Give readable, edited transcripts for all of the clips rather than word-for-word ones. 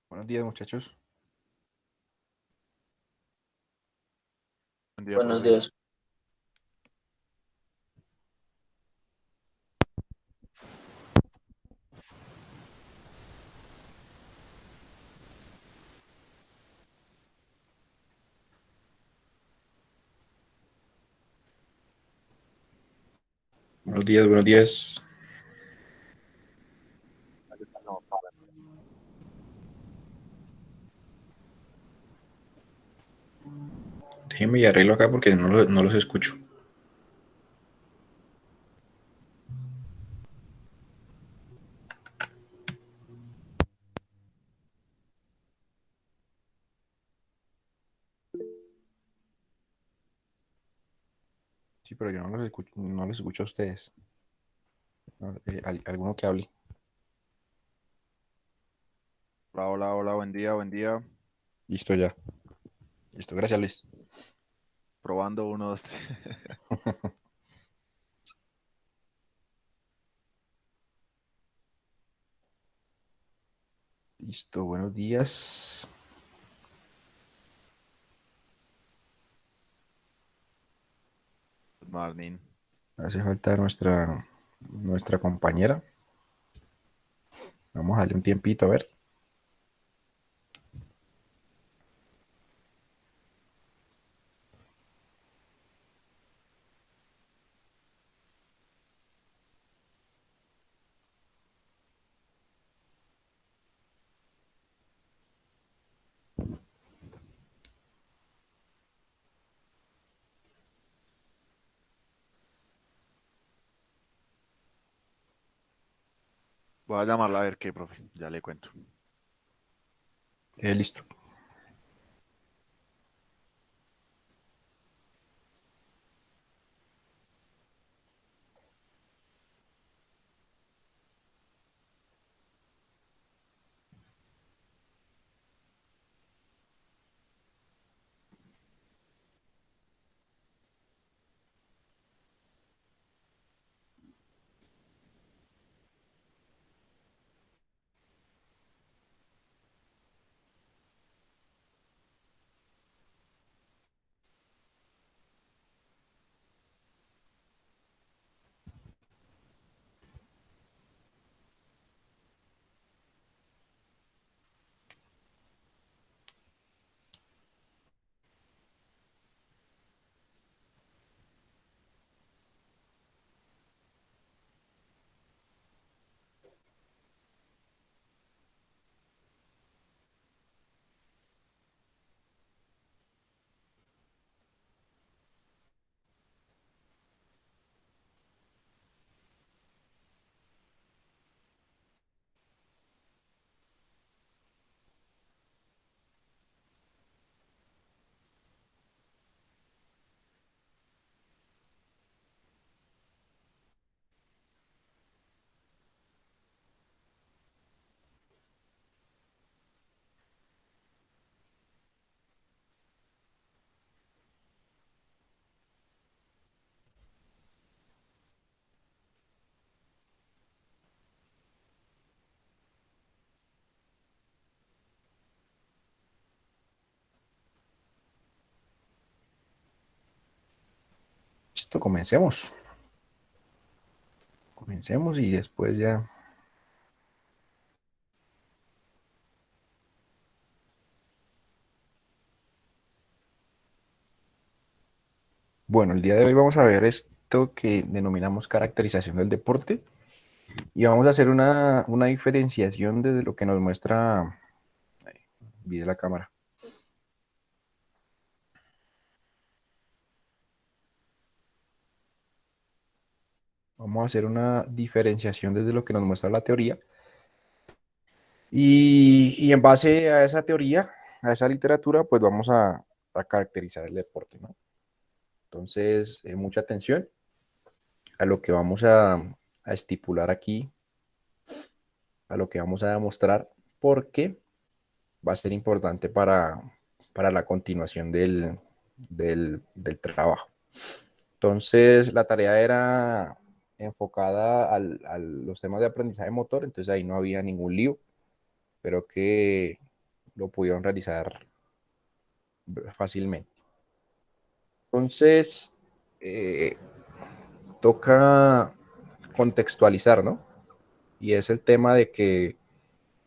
Buenos días, muchachos. Buen día, Buenos profe. días. Buenos días, buenos días. No, para. Déjenme y arreglo acá porque no los escucho. Sí, pero yo no los escucho a ustedes. No, alguno que hable. Hola, hola, hola, buen día, buen día. Listo ya. Listo, gracias, Luis. Probando uno, dos, tres. Listo, buenos días. Good morning. Hace falta nuestra compañera. Vamos a darle un tiempito, a ver. Voy a llamarla a ver qué, profe. Ya le cuento. Listo. Listo, comencemos. Comencemos y después ya. Bueno, el día de hoy vamos a ver esto que denominamos caracterización del deporte. Y vamos a hacer una diferenciación desde lo que nos muestra, vi la cámara. Vamos a hacer una diferenciación desde lo que nos muestra la teoría. Y en base a esa teoría, a esa literatura, pues vamos a caracterizar el deporte, ¿no? Entonces, mucha atención a lo que vamos a estipular aquí, a lo que vamos a demostrar, porque va a ser importante para la continuación del trabajo. Entonces, la tarea era enfocada a los temas de aprendizaje motor, entonces ahí no había ningún lío. Espero que lo pudieron realizar fácilmente. Entonces, eh, toca contextualizar, ¿no? Y es el tema de que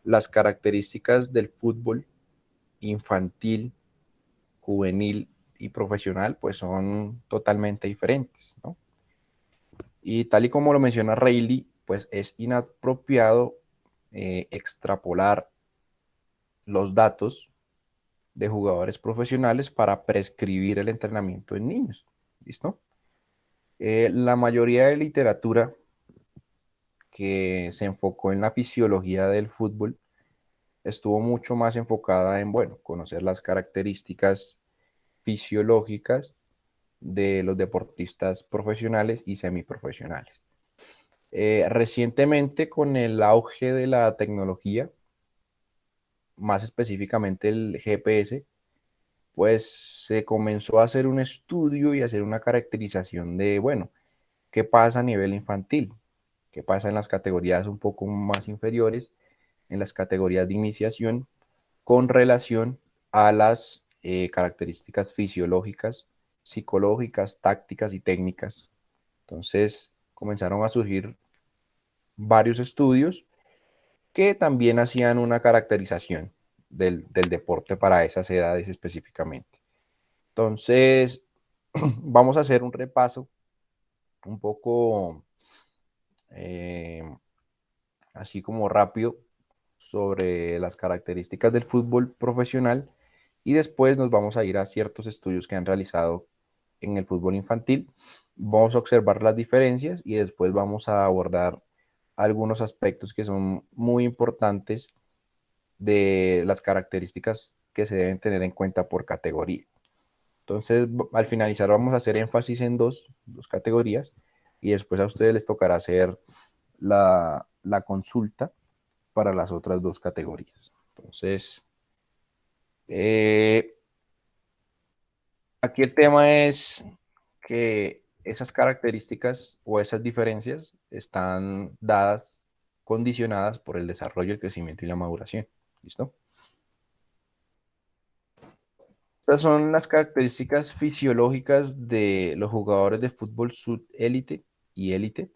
las características del fútbol infantil, juvenil y profesional, pues son totalmente diferentes, ¿no? Y tal y como lo menciona Reilly, pues es inapropiado extrapolar los datos de jugadores profesionales para prescribir el entrenamiento en niños, ¿listo? La mayoría de literatura que se enfocó en la fisiología del fútbol estuvo mucho más enfocada en, bueno, conocer las características fisiológicas de los deportistas profesionales y semiprofesionales. Recientemente, con el auge de la tecnología, más específicamente el GPS, pues se comenzó a hacer un estudio y a hacer una caracterización de, bueno, qué pasa a nivel infantil, qué pasa en las categorías un poco más inferiores, en las categorías de iniciación, con relación a las características fisiológicas, psicológicas, tácticas y técnicas. Entonces comenzaron a surgir varios estudios que también hacían una caracterización del deporte para esas edades específicamente. Entonces, vamos a hacer un repaso un poco eh, así como rápido sobre las características del fútbol profesional y después nos vamos a ir a ciertos estudios que han realizado en el fútbol infantil. Vamos a observar las diferencias y después vamos a abordar algunos aspectos que son muy importantes de las características que se deben tener en cuenta por categoría. Entonces, al finalizar vamos a hacer énfasis en dos categorías y después a ustedes les tocará hacer la consulta para las otras dos categorías. Entonces, eh, aquí el tema es que esas características o esas diferencias están dadas, condicionadas por el desarrollo, el crecimiento y la maduración. ¿Listo? Estas son las características fisiológicas de los jugadores de fútbol subélite y élite.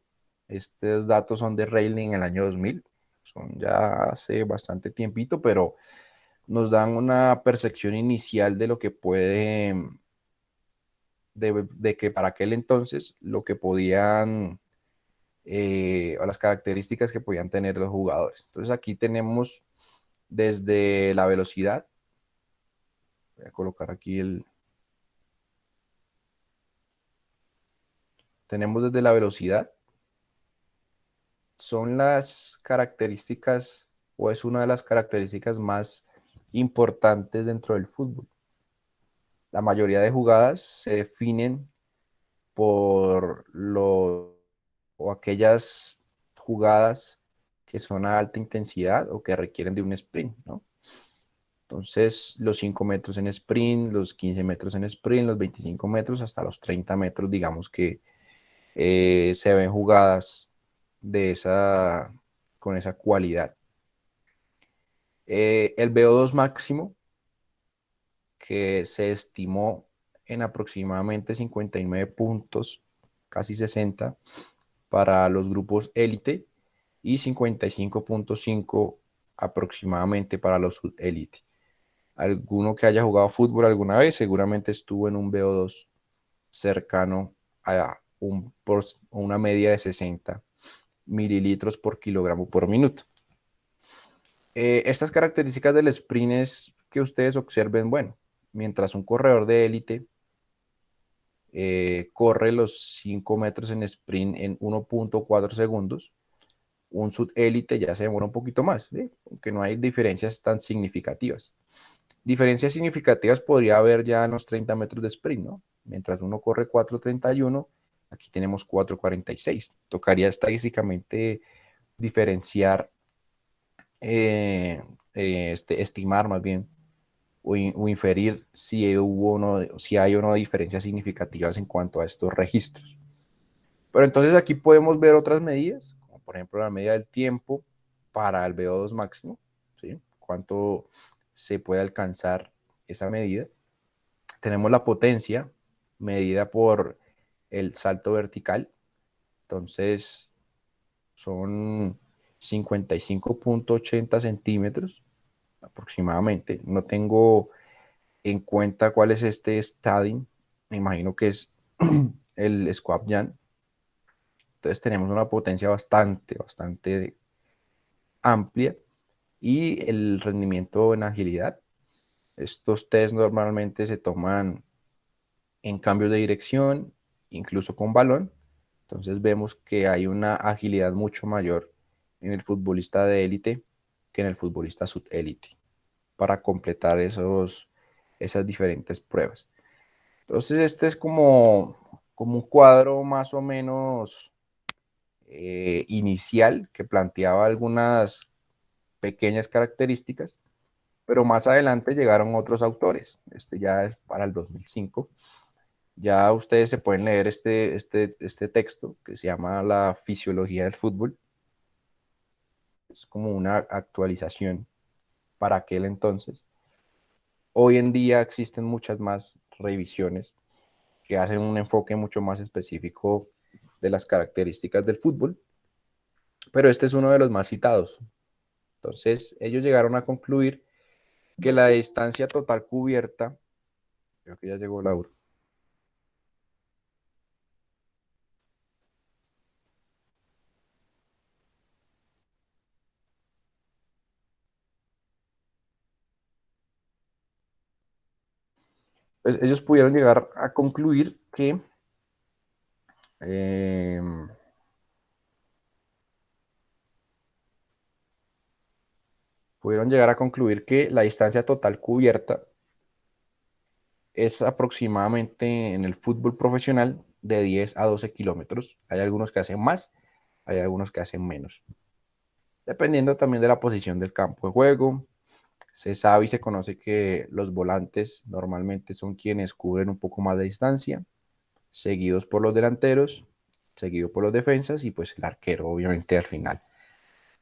Estos datos son de Rayleigh en el año 2000. Son ya hace bastante tiempito, pero nos dan una percepción inicial de lo que puede, de que para aquel entonces lo que podían, o las características que podían tener los jugadores. Entonces aquí tenemos desde la velocidad, voy a colocar aquí tenemos desde la velocidad, son las características o es una de las características más importantes dentro del fútbol. La mayoría de jugadas se definen por o aquellas jugadas que son a alta intensidad o que requieren de un sprint, ¿no? Entonces, los 5 metros en sprint, los 15 metros en sprint, los 25 metros hasta los 30 metros, digamos que se ven jugadas de con esa cualidad. El VO2 máximo, que se estimó en aproximadamente 59 puntos, casi 60, para los grupos élite y 55.5 aproximadamente para los subélite. Alguno que haya jugado fútbol alguna vez seguramente estuvo en un VO2 cercano a una media de 60 mililitros por kilogramo por minuto. Estas características del sprint es que ustedes observen, bueno, mientras un corredor de élite corre los 5 metros en sprint en 1.4 segundos, un subélite ya se demora un poquito más, ¿sí? Aunque no hay diferencias tan significativas. Diferencias significativas podría haber ya en los 30 metros de sprint, ¿no? Mientras uno corre 4.31, aquí tenemos 4.46. Tocaría estadísticamente diferenciar, estimar más bien, o inferir si hay o no diferencias significativas en cuanto a estos registros. Pero entonces aquí podemos ver otras medidas, como por ejemplo la medida del tiempo para el VO2 máximo, ¿sí? Cuánto se puede alcanzar esa medida. Tenemos la potencia medida por el salto vertical. Entonces, son 55,80 centímetros aproximadamente. No tengo en cuenta cuál es este Stadin. Me imagino que es el Squat Jam. Entonces tenemos una potencia bastante amplia y el rendimiento en agilidad. Estos test normalmente se toman en cambios de dirección, incluso con balón. Entonces vemos que hay una agilidad mucho mayor en el futbolista de élite que en el futbolista subélite para completar esas diferentes pruebas. Entonces este es como un cuadro más o menos inicial que planteaba algunas pequeñas características, pero más adelante llegaron otros autores. Este ya es para el 2005. Ya ustedes se pueden leer este texto que se llama La fisiología del fútbol. Es como una actualización para aquel entonces. Hoy en día existen muchas más revisiones que hacen un enfoque mucho más específico de las características del fútbol, pero este es uno de los más citados. Entonces, ellos llegaron a concluir que la distancia total cubierta, creo que ya llegó Laura, pues ellos pudieron llegar a concluir que eh, la distancia total cubierta es aproximadamente en el fútbol profesional de 10 a 12 kilómetros. Hay algunos que hacen más, hay algunos que hacen menos, dependiendo también de la posición del campo de juego. Se sabe y se conoce que los volantes normalmente son quienes cubren un poco más de distancia, seguidos por los delanteros, seguido por los defensas y pues el arquero obviamente al final,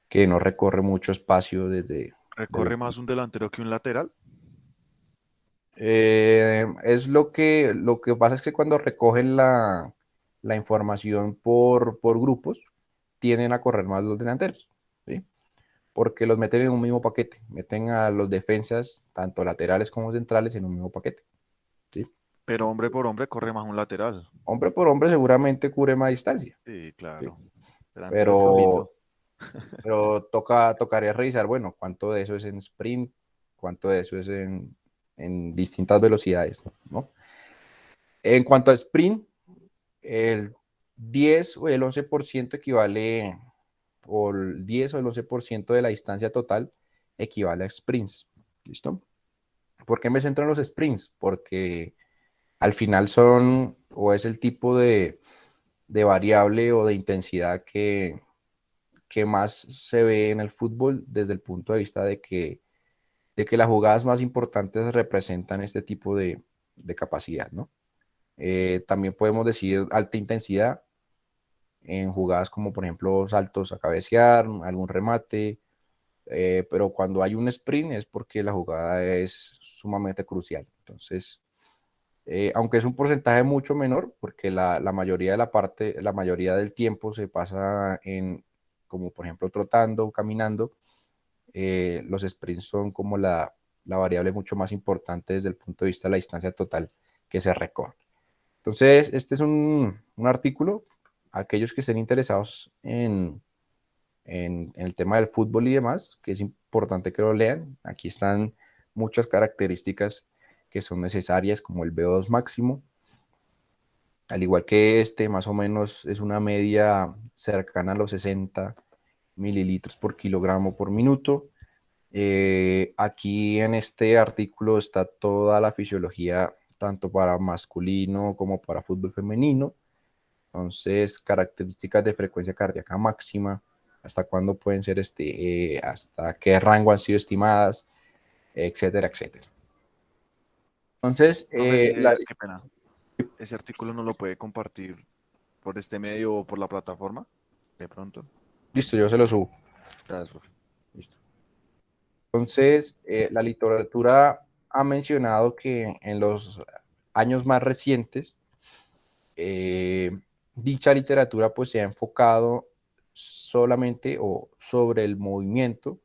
que no recorre mucho espacio desde ¿Recorre más un delantero que un lateral? es lo que pasa es que cuando recogen la información por grupos, tienden a correr más los delanteros, ¿sí? Porque los meten en un mismo paquete, meten a los defensas, tanto laterales como centrales, en un mismo paquete, ¿sí? Pero hombre por hombre corre más un lateral. Hombre por hombre seguramente cubre más distancia, Sí, ¿sí? claro. Delantero solito. Pero, tocaría revisar, bueno, cuánto de eso es en sprint, cuánto de eso es en distintas velocidades, ¿no? En cuanto a sprint, el 10 o el 11% equivale, o el 10 o el 11% de la distancia total equivale a sprints. ¿Listo? ¿Por qué me centro en los sprints? Porque al final son, o es el tipo de variable o de intensidad que más se ve en el fútbol desde el punto de vista de que las jugadas más importantes representan este tipo de capacidad, ¿no? También podemos decir alta intensidad en jugadas como por ejemplo saltos a cabecear, algún remate, pero cuando hay un sprint es porque la jugada es sumamente crucial. Entonces, aunque es un porcentaje mucho menor, porque la mayoría de la mayoría del tiempo se pasa como por ejemplo trotando, caminando, los sprints son como la variable mucho más importante desde el punto de vista de la distancia total que se recorre. Entonces, este es un artículo. Aquellos que estén interesados en el tema del fútbol y demás, que es importante que lo lean. Aquí están muchas características que son necesarias, como el VO2 máximo, al igual que este, más o menos es una media cercana a los 60 mililitros por kilogramo por minuto. Aquí en este artículo está toda la fisiología, tanto para masculino como para fútbol femenino. Entonces, características de frecuencia cardíaca máxima, hasta cuándo pueden ser, hasta qué rango han sido estimadas, etcétera, etcétera. Entonces, Profe, qué pena. ¿Ese artículo no lo puede compartir por este medio o por la plataforma? De pronto. listo, yo se lo subo. Gracias, profe. Listo. Entonces, la literatura ha mencionado que en los años más recientes, dicha literatura pues se ha enfocado solamente o sobre el movimiento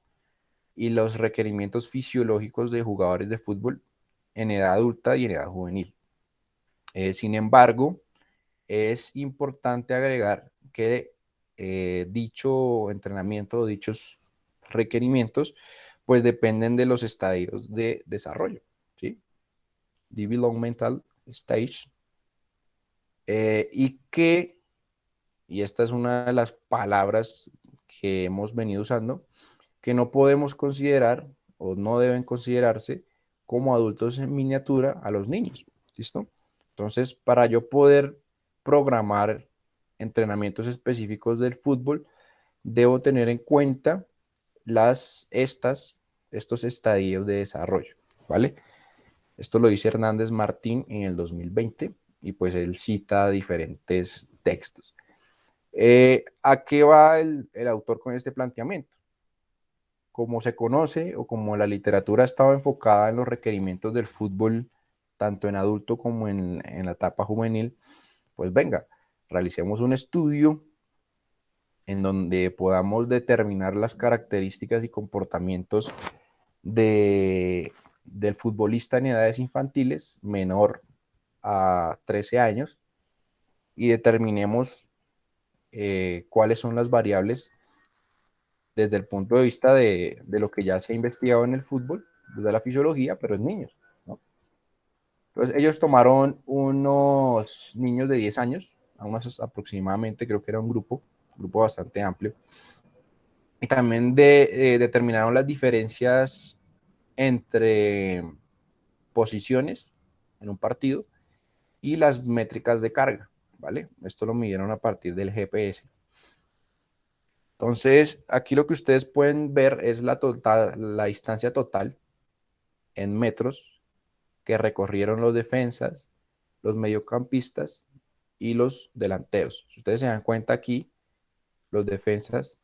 y los requerimientos fisiológicos de jugadores de fútbol en edad adulta y en edad juvenil. Sin embargo, es importante agregar que dicho entrenamiento o dichos requerimientos pues dependen de los estadios de desarrollo, ¿sí? Developmental stage, y que, y esta es una de las palabras que hemos venido usando, que no podemos considerar o no deben considerarse como adultos en miniatura a los niños. ¿Listo? Entonces, para yo poder programar entrenamientos específicos del fútbol, debo tener en cuenta estos estadios de desarrollo, ¿vale? Esto lo dice Hernández Martín en el 2020 y pues él cita diferentes textos. ¿A qué va el autor con este planteamiento? Como se conoce o como la literatura estaba enfocada en los requerimientos del fútbol, tanto en adulto como en la etapa juvenil, pues venga, realicemos un estudio en donde podamos determinar las características y comportamientos del futbolista en edades infantiles, menor a 13 años, y determinemos cuáles son las variables desde el punto de vista de lo que ya se ha investigado en el fútbol, desde la fisiología, pero en niños, ¿no? Entonces ellos tomaron unos niños de 10 años, a unos aproximadamente, creo que era un grupo bastante amplio, y también determinaron las diferencias entre posiciones en un partido y las métricas de carga, ¿vale? Esto lo midieron a partir del GPS. Entonces, aquí lo que ustedes pueden ver es la distancia total en metros que recorrieron los defensas, los mediocampistas y los delanteros. Si ustedes se dan cuenta aquí, los defensas,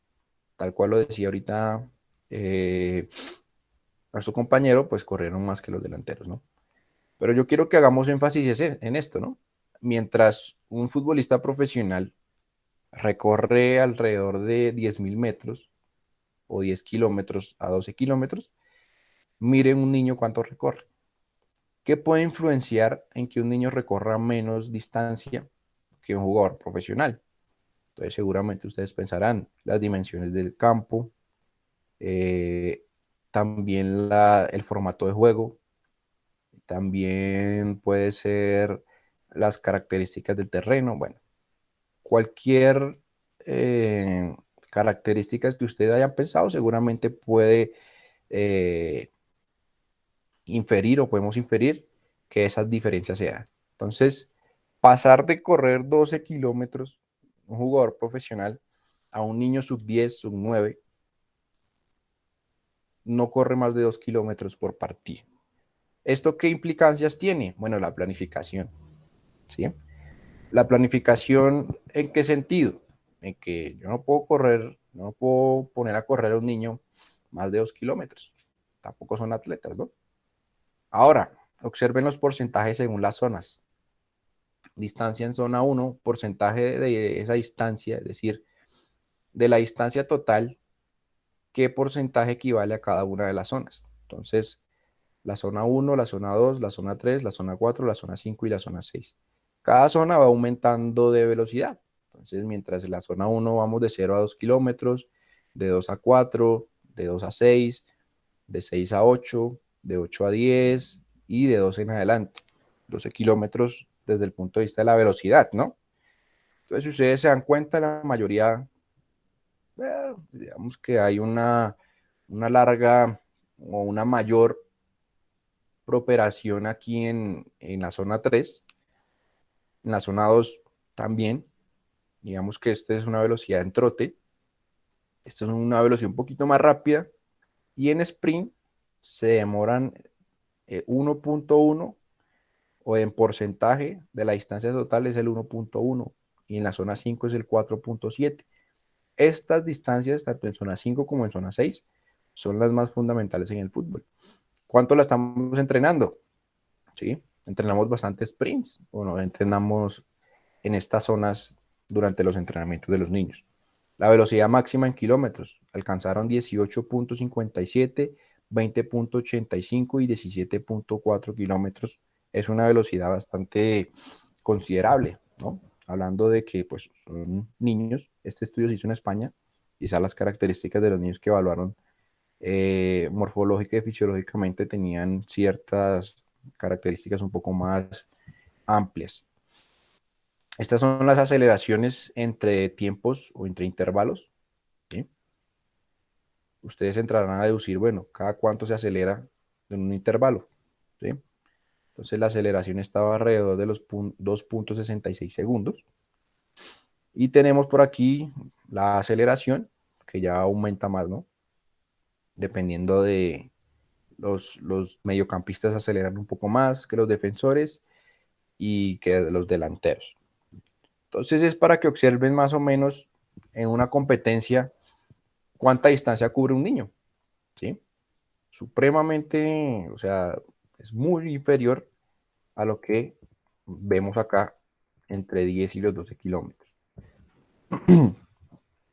tal cual lo decía ahorita eh, nuestro compañero, pues corrieron más que los delanteros, ¿no? Pero yo quiero que hagamos énfasis en esto, ¿no? Mientras un futbolista profesional recorre alrededor de 10.000 metros o 10 kilómetros a 12 kilómetros, mire un niño cuánto recorre. ¿Qué puede influenciar en que un niño recorra menos distancia que un jugador profesional? Entonces seguramente ustedes pensarán las dimensiones del campo, eh, también el formato de juego, también puede ser las características del terreno, bueno, cualquier características que ustedes hayan pensado seguramente puede eh, inferir o podemos inferir que esas diferencias se dan. Entonces, pasar de correr 12 kilómetros, un jugador profesional, a un niño sub 10, sub 9, no corre más de 2 kilómetros por partido. ¿Esto qué implicancias tiene? Bueno, la planificación, ¿sí? La planificación, ¿en qué sentido? En que yo no puedo correr, no puedo poner a correr a un niño más de 2 kilómetros. Tampoco son atletas, ¿no? Ahora, observen los porcentajes según las zonas. Distancia en zona 1, porcentaje de esa distancia, es decir, de la distancia total, qué porcentaje equivale a cada una de las zonas. Entonces, la zona 1, la zona 2, la zona 3, la zona 4, la zona 5 y la zona 6. Cada zona va aumentando de velocidad. Entonces, mientras en la zona 1 vamos de 0 a 2 kilómetros, de 2 a 4, de 2 a 6, de 6 a 8, de 8 a 10 y de 12 en adelante. 12 kilómetros desde el punto de vista de la velocidad, ¿no? Entonces, si ustedes se dan cuenta, la mayoría, digamos que hay una larga o una mayor properación aquí en la zona 3, en la zona 2 también, digamos que esta es una velocidad en trote, esta es una velocidad un poquito más rápida, y en sprint se demoran 1.1 o en porcentaje de la distancia total es el 1.1 y en la zona 5 es el 4.7. Estas distancias, tanto en zona 5 como en zona 6, son las más fundamentales en el fútbol. ¿Cuánto la estamos entrenando? ¿Sí? Entrenamos bastante sprints, bueno, entrenamos en estas zonas durante los entrenamientos de los niños. La velocidad máxima en kilómetros alcanzaron 18.57, 20.85 y 17.4 kilómetros. Es una velocidad bastante considerable, ¿no? Hablando de que pues, son niños, este estudio se hizo en España, quizás las características de los niños que evaluaron morfológica y fisiológicamente tenían ciertas características un poco más amplias. Estas son las aceleraciones entre tiempos o entre intervalos, ¿sí? Ustedes entrarán a deducir, bueno, cada cuánto se acelera en un intervalo, ¿sí? Entonces la aceleración estaba alrededor de los 2.66 segundos. Y tenemos por aquí la aceleración, que ya aumenta más, ¿no? Dependiendo de los mediocampistas aceleran un poco más que los defensores y que los delanteros. Entonces es para que observen más o menos en una competencia cuánta distancia cubre un niño, ¿sí? Supremamente, o sea, es muy inferior a lo que vemos acá entre 10 y los 12 kilómetros.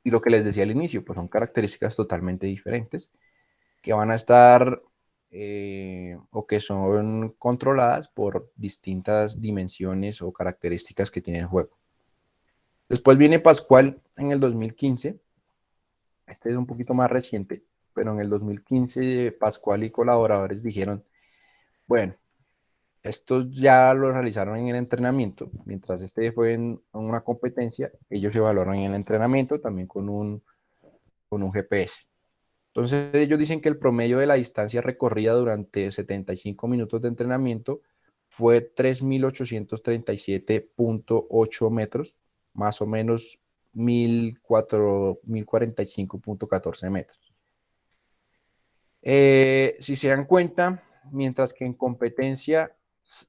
Y lo que les decía al inicio, pues son características totalmente diferentes que van a estar o que son controladas por distintas dimensiones o características que tiene el juego. Después viene Pascual en el 2015. Este es un poquito más reciente, pero en el 2015 Pascual y colaboradores dijeron, bueno, estos ya lo realizaron en el entrenamiento, mientras este fue en una competencia, ellos evaluaron en el entrenamiento también con un GPS. Entonces ellos dicen que el promedio de la distancia recorrida durante 75 minutos de entrenamiento fue 3.837.8 metros, más o menos 1.045.14 metros. Si se dan cuenta, mientras que en competencia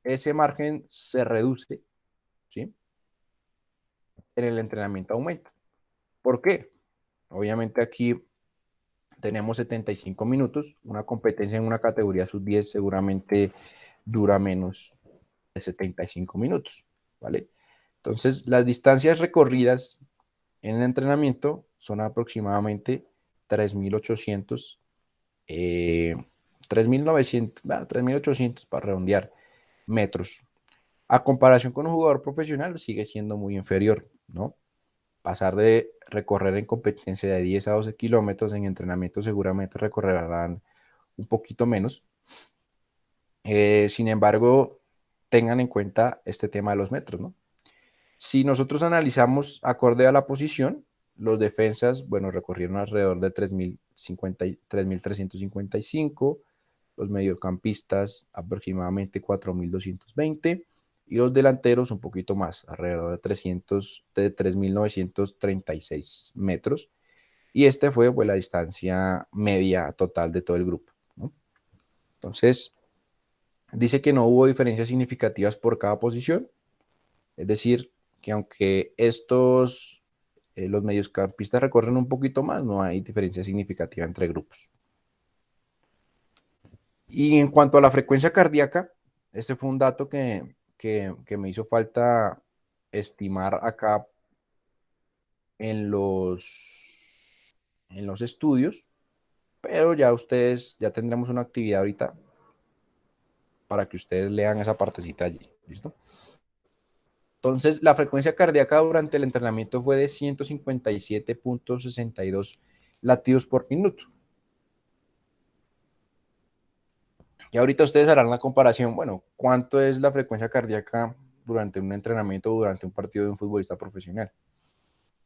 ese margen se reduce, ¿sí? En el entrenamiento aumenta. ¿Por qué? Obviamente aquí tenemos 75 minutos, una competencia en una categoría sub-10 seguramente dura menos de 75 minutos, ¿vale? Entonces, las distancias recorridas en el entrenamiento son aproximadamente 3.800, 3.900, 3.800 para redondear metros. A comparación con un jugador profesional sigue siendo muy inferior, ¿no? Pasar de recorrer en competencia de 10 a 12 kilómetros, en entrenamiento seguramente recorrerán un poquito menos. Sin embargo, tengan en cuenta este tema de los metros, ¿no? Si nosotros analizamos acorde a la posición, los defensas, bueno, recorrieron alrededor de 3.355, los mediocampistas aproximadamente 4.220 y los delanteros un poquito más, alrededor de 3.936 metros. Y este fue pues, la distancia media total de todo el grupo, ¿no? Entonces, dice que no hubo diferencias significativas por cada posición, es decir, que aunque los mediocampistas recorren un poquito más, no hay diferencia significativa entre grupos. Y en cuanto a la frecuencia cardíaca, este fue un dato que me hizo falta estimar acá en los estudios, pero ya ustedes, ya tendremos una actividad ahorita para que ustedes lean esa partecita allí, ¿listo? Entonces, la frecuencia cardíaca durante el entrenamiento fue de 157.62 latidos por minuto. Y ahorita ustedes harán la comparación, bueno, ¿cuánto es la frecuencia cardíaca durante un entrenamiento o durante un partido de un futbolista profesional?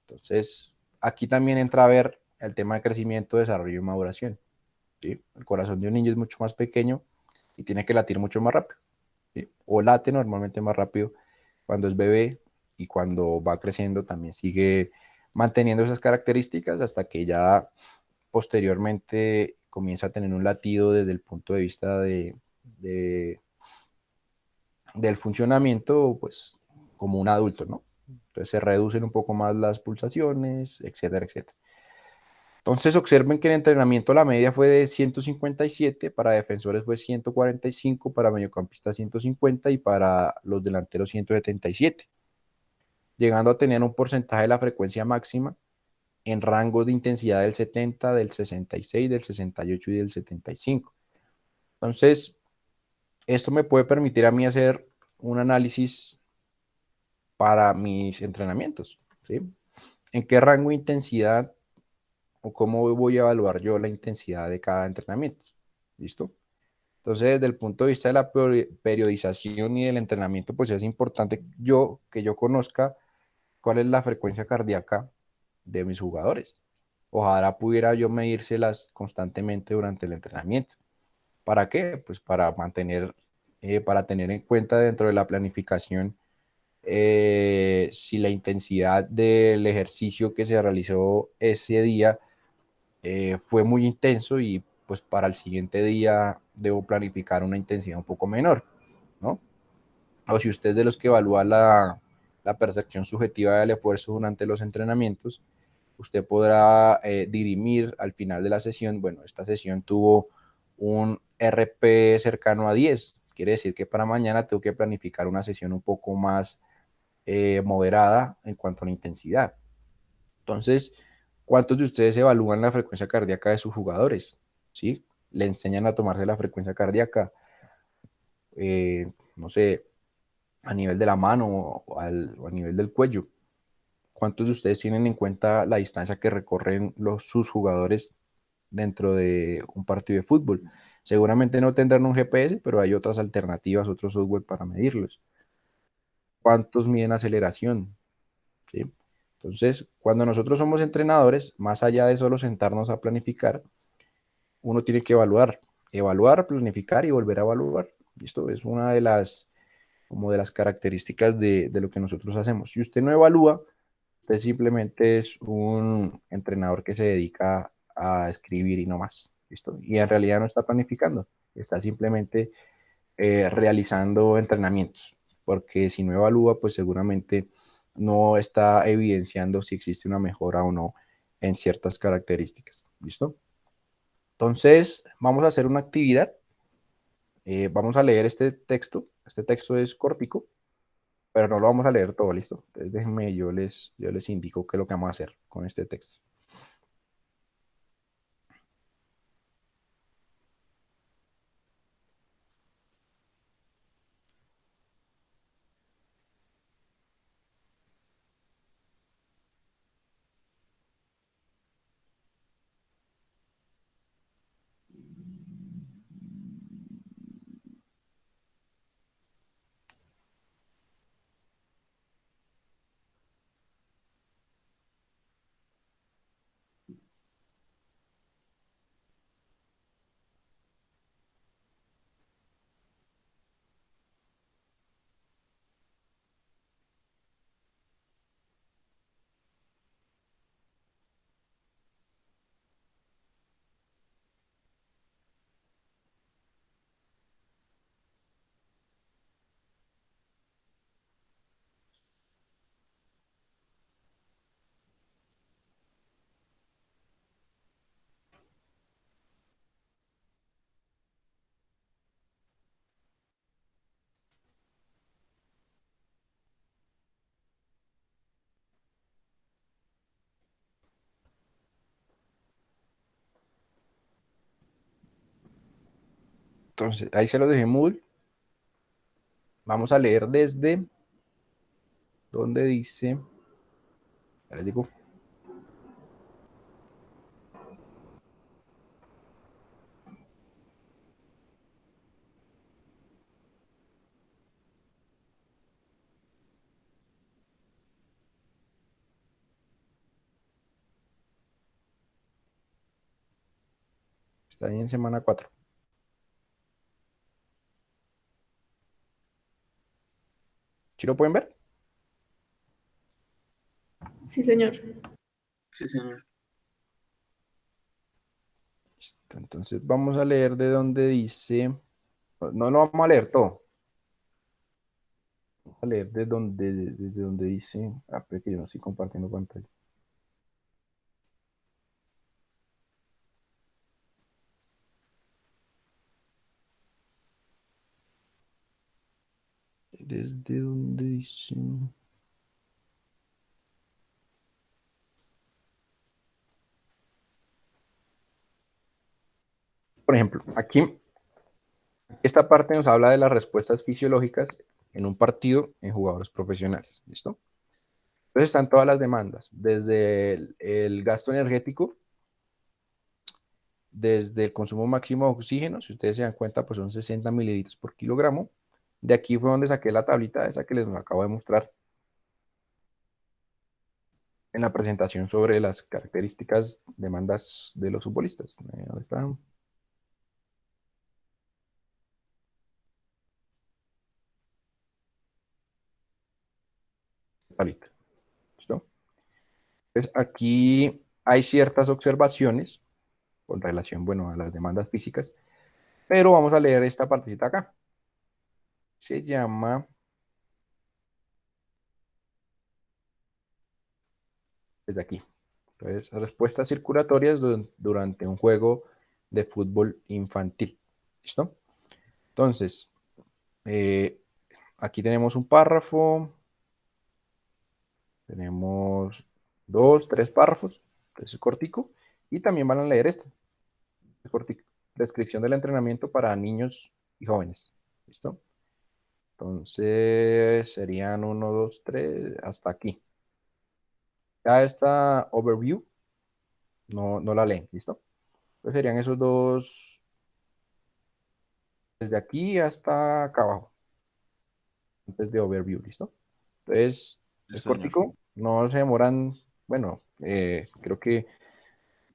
Entonces, aquí también entra a ver el tema de crecimiento, desarrollo y maduración, ¿sí? El corazón de un niño es mucho más pequeño y tiene que latir mucho más rápido, ¿sí? O late normalmente más rápido cuando es bebé y cuando va creciendo también sigue manteniendo esas características hasta que ya posteriormente comienza a tener un latido desde el punto de vista de, del funcionamiento, pues como un adulto, ¿no? Entonces se reducen un poco más las pulsaciones, etcétera, etcétera. Entonces observen que en entrenamiento la media fue de 157, para defensores fue 145, para mediocampistas 150 y para los delanteros 177, llegando a tener un porcentaje de la frecuencia máxima en rangos de intensidad del 70, del 66, del 68 y del 75. Entonces, esto me puede permitir a mí hacer un análisis para mis entrenamientos, ¿sí? ¿En qué rango de intensidad o cómo voy a evaluar yo la intensidad de cada entrenamiento? ¿Listo? Entonces, desde el punto de vista de la periodización y del entrenamiento, pues es importante que yo conozca cuál es la frecuencia cardíaca de mis jugadores. Ojalá pudiera yo medírselas constantemente durante el entrenamiento. ¿Para qué? Pues para tener en cuenta dentro de la planificación si la intensidad del ejercicio que se realizó ese día fue muy intenso y pues para el siguiente día debo planificar una intensidad un poco menor, ¿no? O si usted es de los que evalúa la percepción subjetiva del esfuerzo durante los entrenamientos, usted podrá dirimir al final de la sesión, bueno, esta sesión tuvo un RP cercano a 10, quiere decir que para mañana tengo que planificar una sesión un poco más moderada en cuanto a la intensidad. Entonces, ¿cuántos de ustedes evalúan la frecuencia cardíaca de sus jugadores? ¿Sí? Le enseñan a tomarse la frecuencia cardíaca, no sé, a nivel de la mano o a nivel del cuello. ¿Cuántos de ustedes tienen en cuenta la distancia que recorren sus jugadores dentro de un partido de fútbol? Seguramente no tendrán un GPS, pero hay otras alternativas, otros software para medirlos. ¿Cuántos miden aceleración? ¿Sí? Entonces, cuando nosotros somos entrenadores, más allá de solo sentarnos a planificar, uno tiene que evaluar, planificar y volver a evaluar. Esto es una de como de las características de lo que nosotros hacemos. Si usted no evalúa, usted simplemente es un entrenador que se dedica a escribir y no más. ¿Listo? Y en realidad no está planificando, está simplemente realizando entrenamientos, porque si no evalúa, pues seguramente no está evidenciando si existe una mejora o no en ciertas características. ¿Listo? Entonces, vamos a hacer una actividad. Vamos a leer este texto. Este texto es cortico, pero no lo vamos a leer todo, ¿listo? Entonces, déjenme, yo les indico qué es lo que vamos a hacer con este texto. Entonces, ahí se lo dejé Moodle. Vamos a leer desde donde dice, ya les digo, está ahí en semana 4. ¿Sí lo pueden ver? Sí, señor. Sí, señor. Entonces, vamos a leer de donde dice, no lo vamos a leer todo, vamos a leer desde donde dice, pero que yo no estoy compartiendo pantalla. desde donde dice. Por ejemplo, aquí esta parte nos habla de las respuestas fisiológicas en un partido en jugadores profesionales. ¿Listo? Entonces están todas las demandas, desde el gasto energético, desde el consumo máximo de oxígeno, si ustedes se dan cuenta, pues son 60 mililitros por kilogramo. De aquí fue donde saqué la tablita esa que les acabo de mostrar en la presentación sobre las características, demandas de los futbolistas. ¿Dónde está? Tablita. ¿Listo? Entonces, aquí hay ciertas observaciones con relación, bueno, a las demandas físicas, pero vamos a leer esta partecita acá. Se llama, desde aquí. Entonces, respuestas circulatorias durante un juego de fútbol infantil. ¿Listo? Entonces, eh, aquí tenemos un párrafo, tenemos dos, tres párrafos, entonces es cortico, y también van a leer este, es cortico. Descripción del entrenamiento para niños y jóvenes. ¿Listo? Entonces, serían uno, dos, tres, hasta aquí. Ya esta overview no la leen, ¿listo? Entonces serían esos dos, desde aquí hasta acá abajo, antes de overview, ¿listo? Entonces, es Listo, señor. cortico, no se demoran, bueno, creo que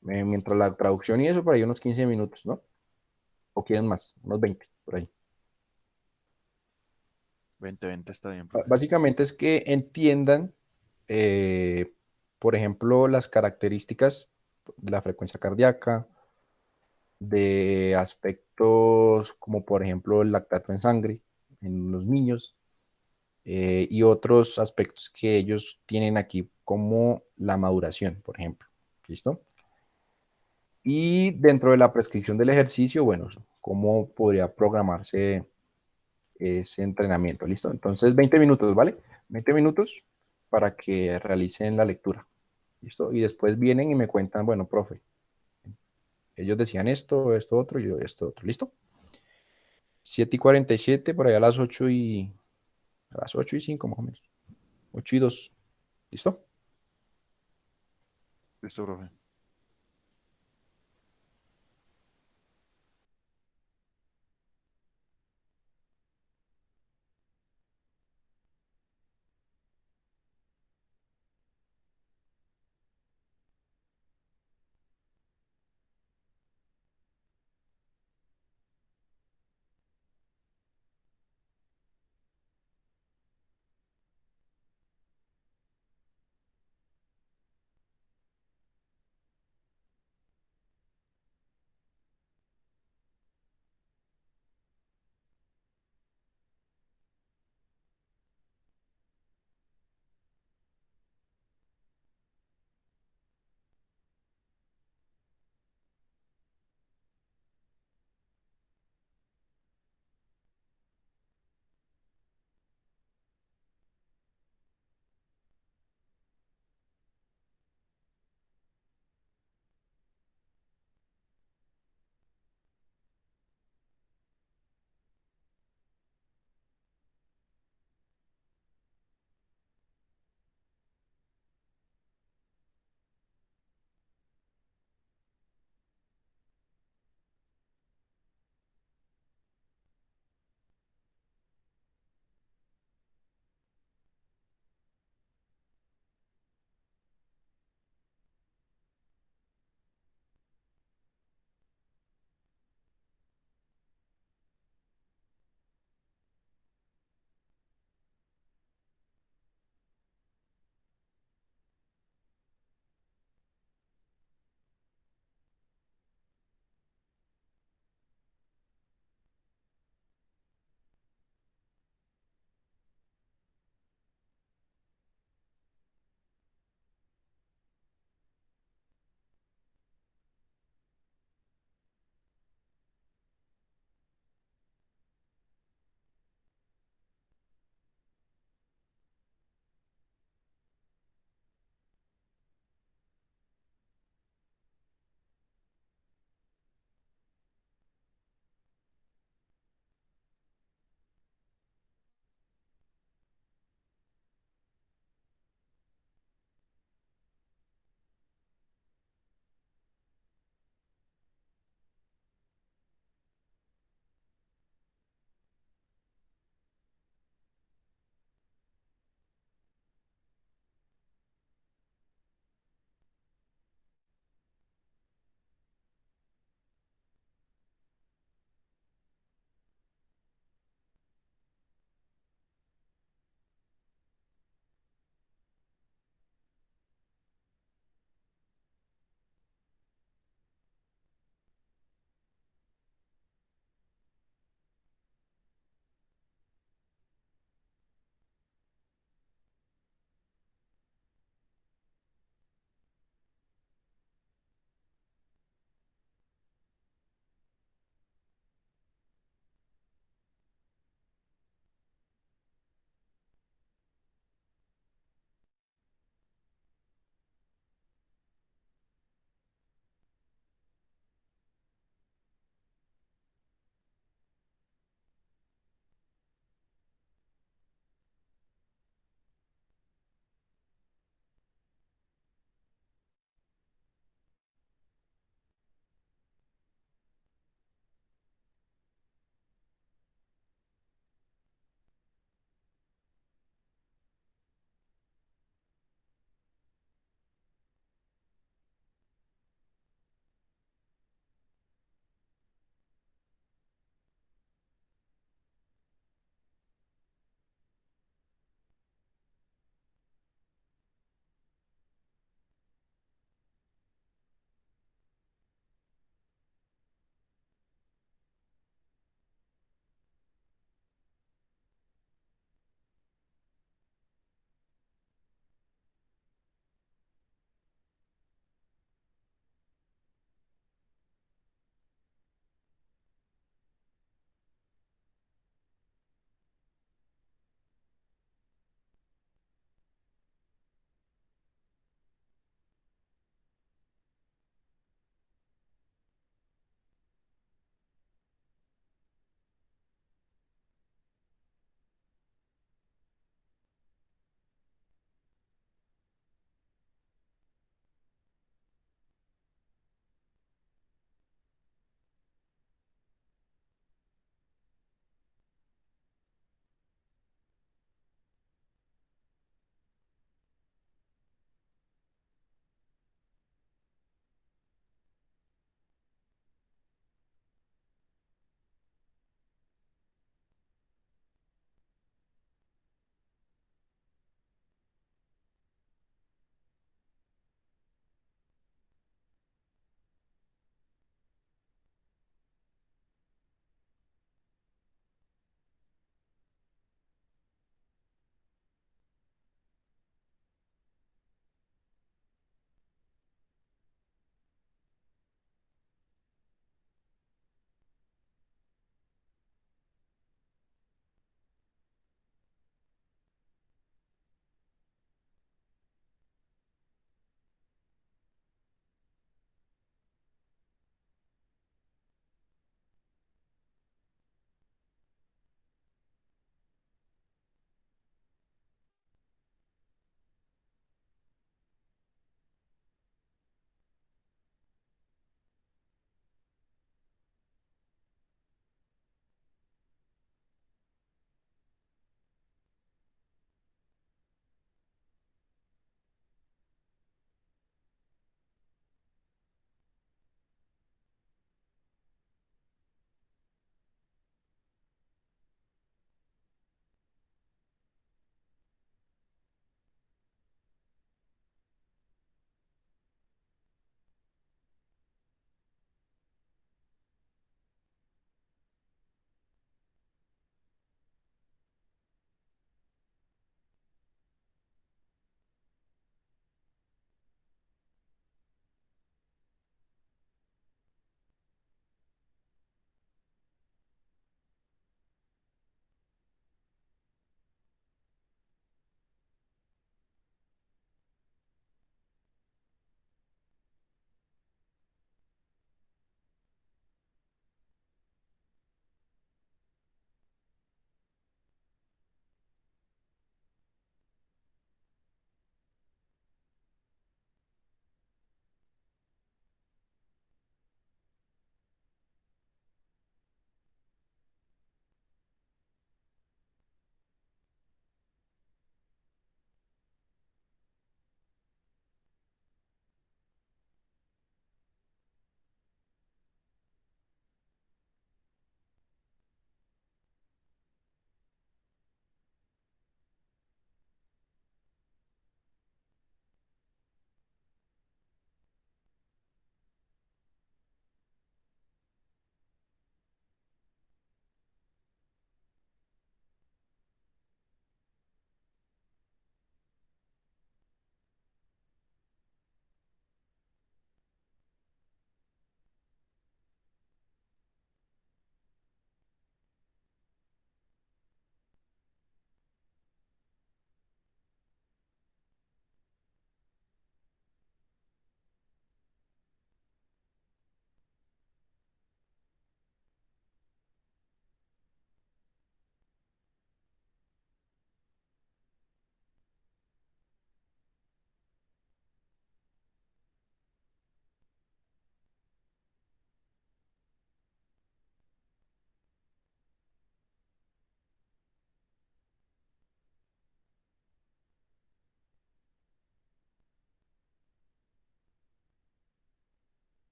mientras la traducción y eso, por ahí unos 15 minutos, ¿no? O quieren más, unos 20, por ahí. 2020 está bien, profe. Básicamente es que entiendan, eh, por ejemplo, las características de la frecuencia cardíaca, de aspectos como, por ejemplo, el lactato en sangre en los niños, y otros aspectos que ellos tienen aquí, como la maduración, por ejemplo. ¿Listo? Y dentro de la prescripción del ejercicio, bueno, cómo podría programarse ese entrenamiento. ¿Listo? Entonces, 20 minutos, ¿vale? 20 minutos para que realicen la lectura. ¿Listo? Y después vienen y me cuentan, bueno, profe, ellos decían esto, esto otro, y yo esto otro. ¿Listo? 7:47, por allá a las 8:05 más o menos. 8:02. ¿Listo? Listo, profe.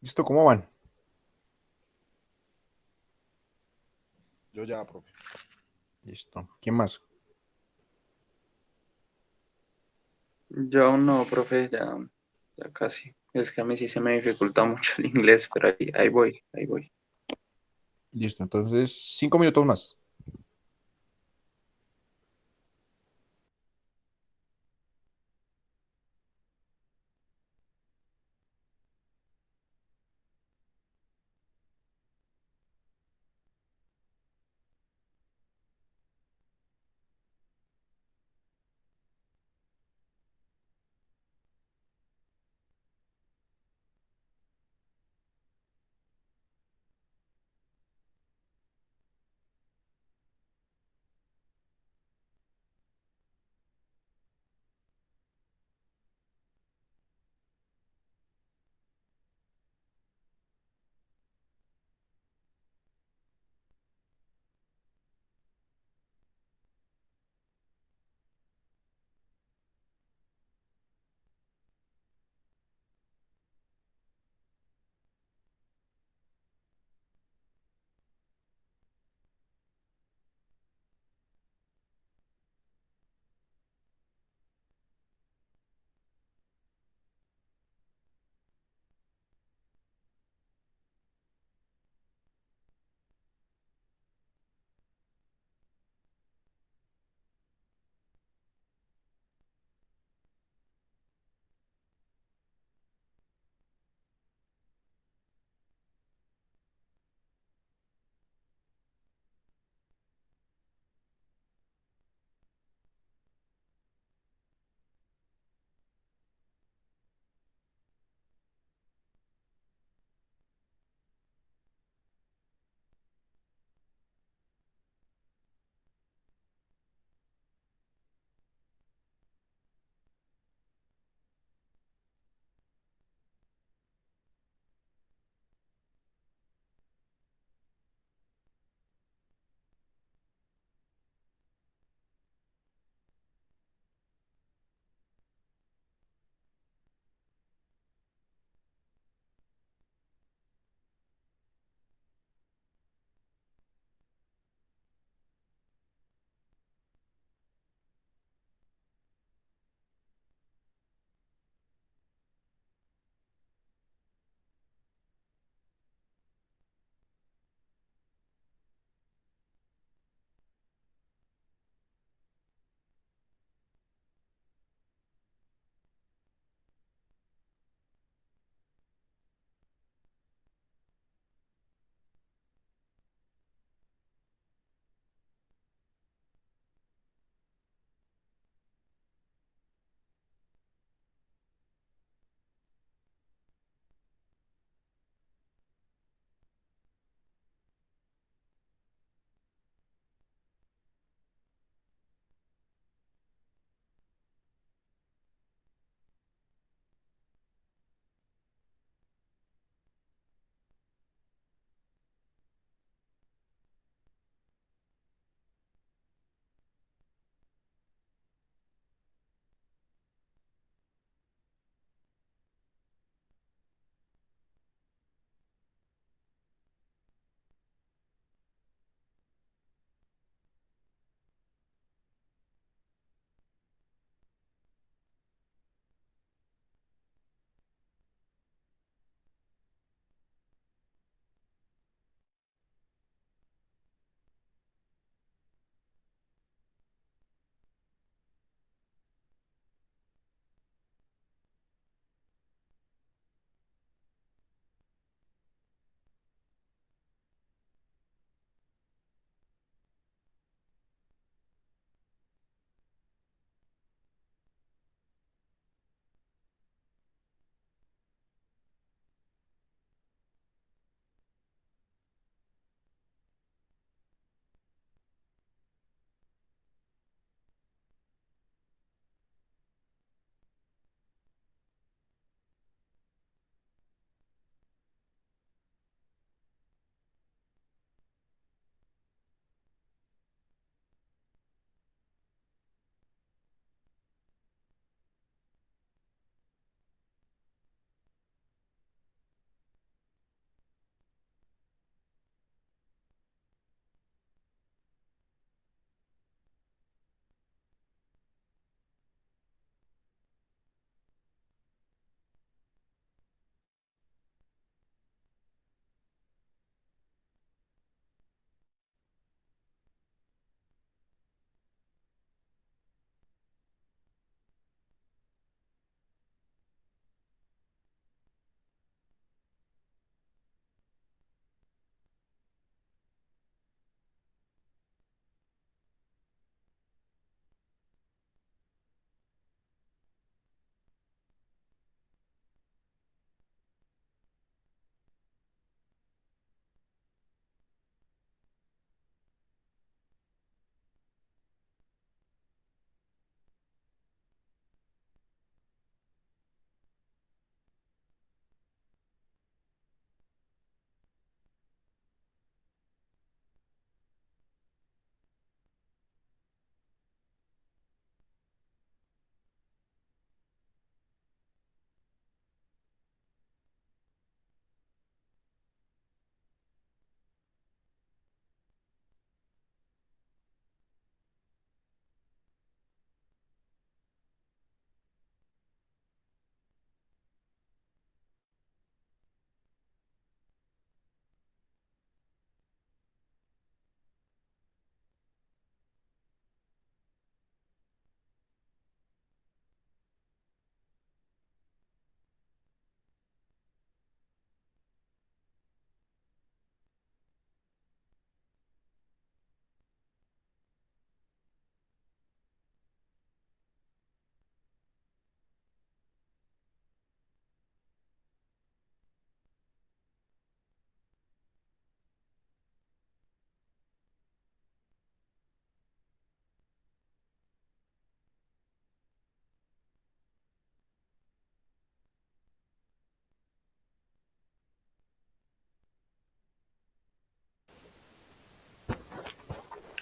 ¿Listo? ¿Cómo van? Yo ya, profe. Listo. ¿Quién más? Yo aún no, profe, ya casi. Es que a mí sí se me dificulta mucho el inglés, pero ahí voy, ahí voy. Listo. Entonces, 5 minutos más.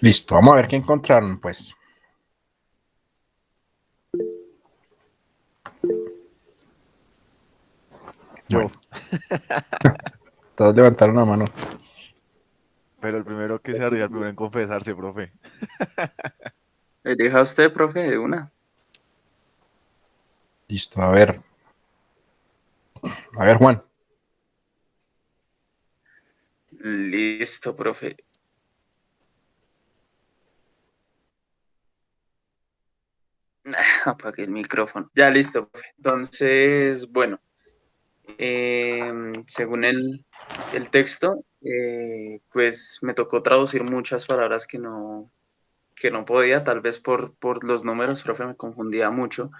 Listo, vamos a ver qué encontraron, pues. Yo, Bueno, todos levantaron la mano. pero el primero que se arriba, el primero en confesarse, profe. Elija usted, profe, de una. Listo, a ver, Juan. Listo, profe. Apagué el micrófono. Ya, listo, profe. Entonces, bueno, según el texto, pues me tocó traducir muchas palabras que no podía, tal vez por los números, profe, me confundía mucho.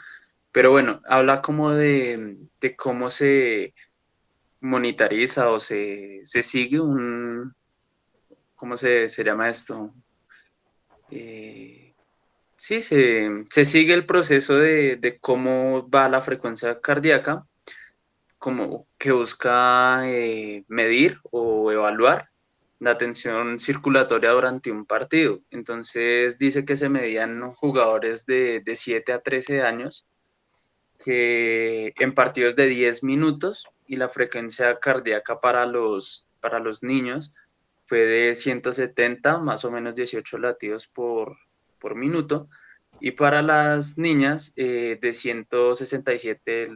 Pero bueno, habla como de cómo se monetariza o se sigue ¿cómo se llama esto? Eh, sí, se sigue el proceso de cómo va la frecuencia cardíaca, como que busca medir o evaluar la tensión circulatoria durante un partido. Entonces dice que se medían jugadores de 7 a 13 años que en partidos de 10 minutos y la frecuencia cardíaca para los niños fue de 170, más o menos 18 latidos por minuto, y para las niñas de 167,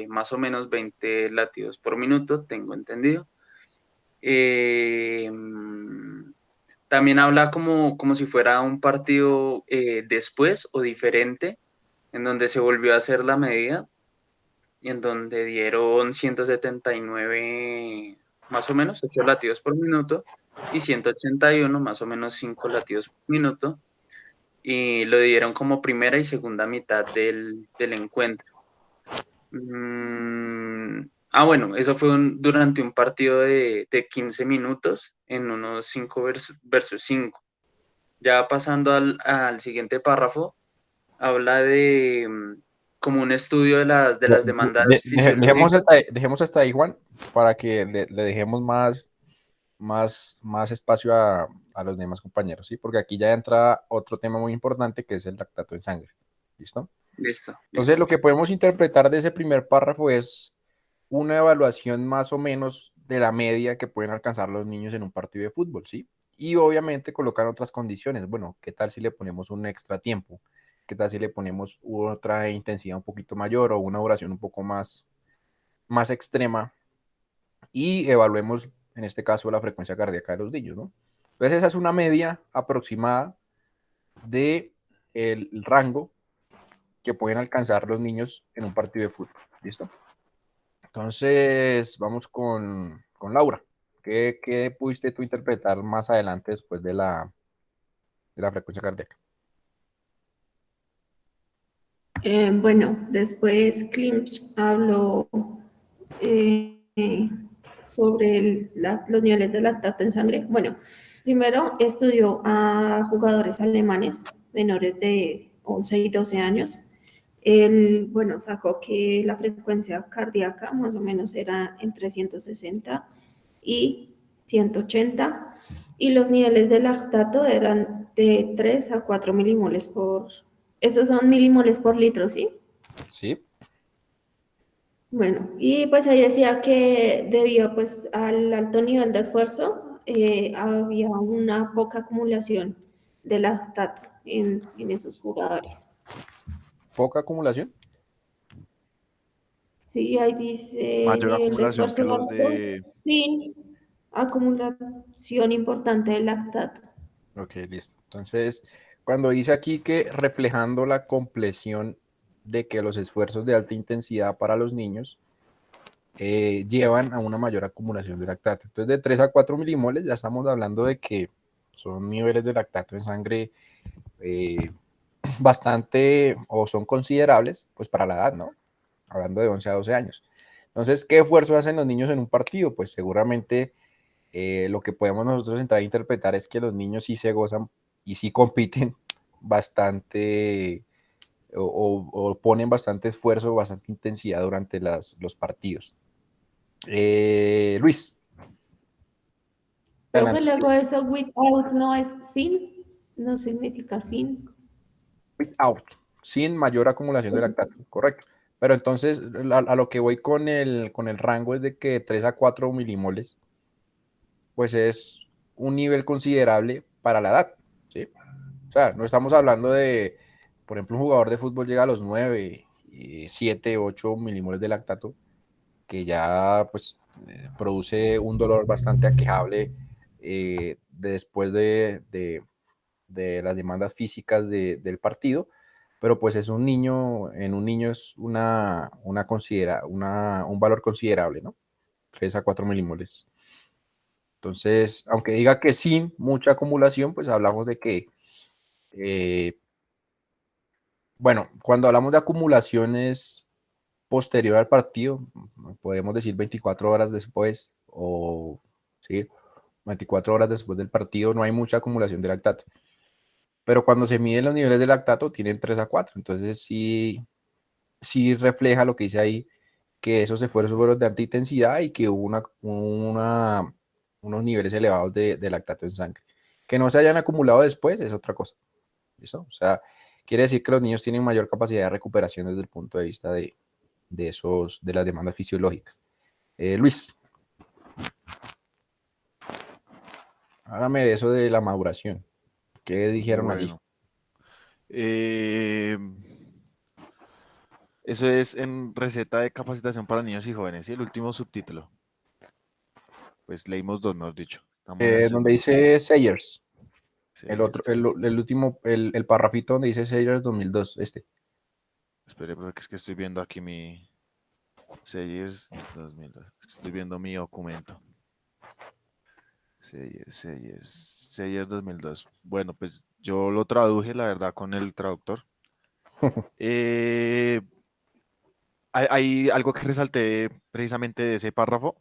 más o menos 20 latidos por minuto, tengo entendido. Eh, También habla como si fuera un partido después o diferente, en donde se volvió a hacer la medida y en donde dieron 179 más o menos 8 latidos por minuto y 181 más o menos 5 latidos por minuto, y lo dieron como primera y segunda mitad del encuentro. Bueno, eso fue durante un partido de 15 minutos en unos 5 versus 5. Ya pasando al siguiente párrafo, habla de como un estudio de las demandas fisiológicas. Dejemos hasta ahí, Juan, para que le dejemos más espacio a los demás compañeros, ¿sí? Porque aquí ya entra otro tema muy importante que es el lactato en sangre. ¿Listo? Listo, Entonces, listo. lo que podemos interpretar de ese primer párrafo es una evaluación más o menos de la media que pueden alcanzar los niños en un partido de fútbol, ¿sí? Y obviamente colocar otras condiciones. Bueno, ¿qué tal si le ponemos un extra tiempo? ¿Qué tal si le ponemos otra intensidad un poquito mayor o una duración un poco más extrema? Y evaluemos, en este caso, la frecuencia cardíaca de los niños, ¿no? Entonces, esa es una media aproximada de el rango que pueden alcanzar los niños en un partido de fútbol. ¿Listo? Entonces, vamos con Laura. ¿Qué pudiste tú interpretar más adelante después de la frecuencia cardíaca? Bueno, después Klimt habló eh, sobre los niveles de lactato en sangre. Bueno, primero estudió a jugadores alemanes menores de 11 y 12 años. Él, bueno, sacó que la frecuencia cardíaca más o menos era entre 160 y 180 y los niveles de lactato eran de 3 a 4 milimoles por... Esos son milimoles por litro, ¿sí? Sí, Bueno, y pues ahí decía que debido pues al alto nivel de esfuerzo había una poca acumulación de lactato en esos jugadores. poca acumulación. Sí, ahí dice Mayor nivel de acumulación que esfuerzo los alto de... sin acumulación importante de lactato. Ok, listo. Entonces, cuando dice aquí que reflejando la compleción de que los esfuerzos de alta intensidad para los niños llevan a una mayor acumulación de lactato. Entonces, de 3 a 4 milimoles ya estamos hablando de que son niveles de lactato en sangre eh, bastante o son considerables, pues para la edad, ¿no? Hablando de 11 a 12 años. Entonces, ¿qué esfuerzo hacen los niños en un partido? Pues seguramente lo que podemos nosotros entrar a interpretar es que los niños sí se gozan y sí compiten bastante o ponen bastante esfuerzo, bastante intensidad durante los partidos. Luis, Profe, adelante. luego eso without no es sin. no significa sin. Without, sin mayor acumulación de lactato, correcto. Pero entonces, a lo que voy con el rango es de que 3 a 4 milimoles, pues es un nivel considerable para la edad, ¿sí? O sea, no estamos hablando de, por ejemplo, un jugador de fútbol llega a los 9, 7, 8 milimoles de lactato, que ya pues produce un dolor bastante aquejable después de las demandas físicas del partido, pero pues es un niño, en un niño es un valor considerable, ¿no? 3 a 4 milimoles. Entonces, aunque diga que sin mucha acumulación, pues hablamos de que, eh, bueno, cuando hablamos de acumulaciones posterior al partido, podemos decir 24 horas después o, sí, 24 horas después del partido, no hay mucha acumulación de lactato. Pero cuando se miden los niveles de lactato, tienen 3 a 4. Entonces, sí refleja lo que dice ahí, que esos esfuerzos fueron de alta intensidad y que hubo unos niveles elevados de lactato en sangre. Que no se hayan acumulado después es otra cosa. ¿Listo? O sea, quiere decir que los niños tienen mayor capacidad de recuperación desde el punto de vista de las demandas fisiológicas. Luis, háblame de eso de la maduración. ¿Qué dijeron allí? Bueno, eh, eso es en receta de capacitación para niños y jóvenes, ¿sí? El último subtítulo. Pues leímos dos, mejor dicho. Estamos en el Donde segundo. dice Sayers. Sí, El otro, el último, el parrafito donde dice Sayers 2002, este. espere, porque es que estoy viendo aquí mi Sayers 2002. Estoy viendo mi documento. Sayers 2002. Bueno, pues yo lo traduje, la verdad, con el traductor. Eh, hay algo que resalté precisamente de ese párrafo.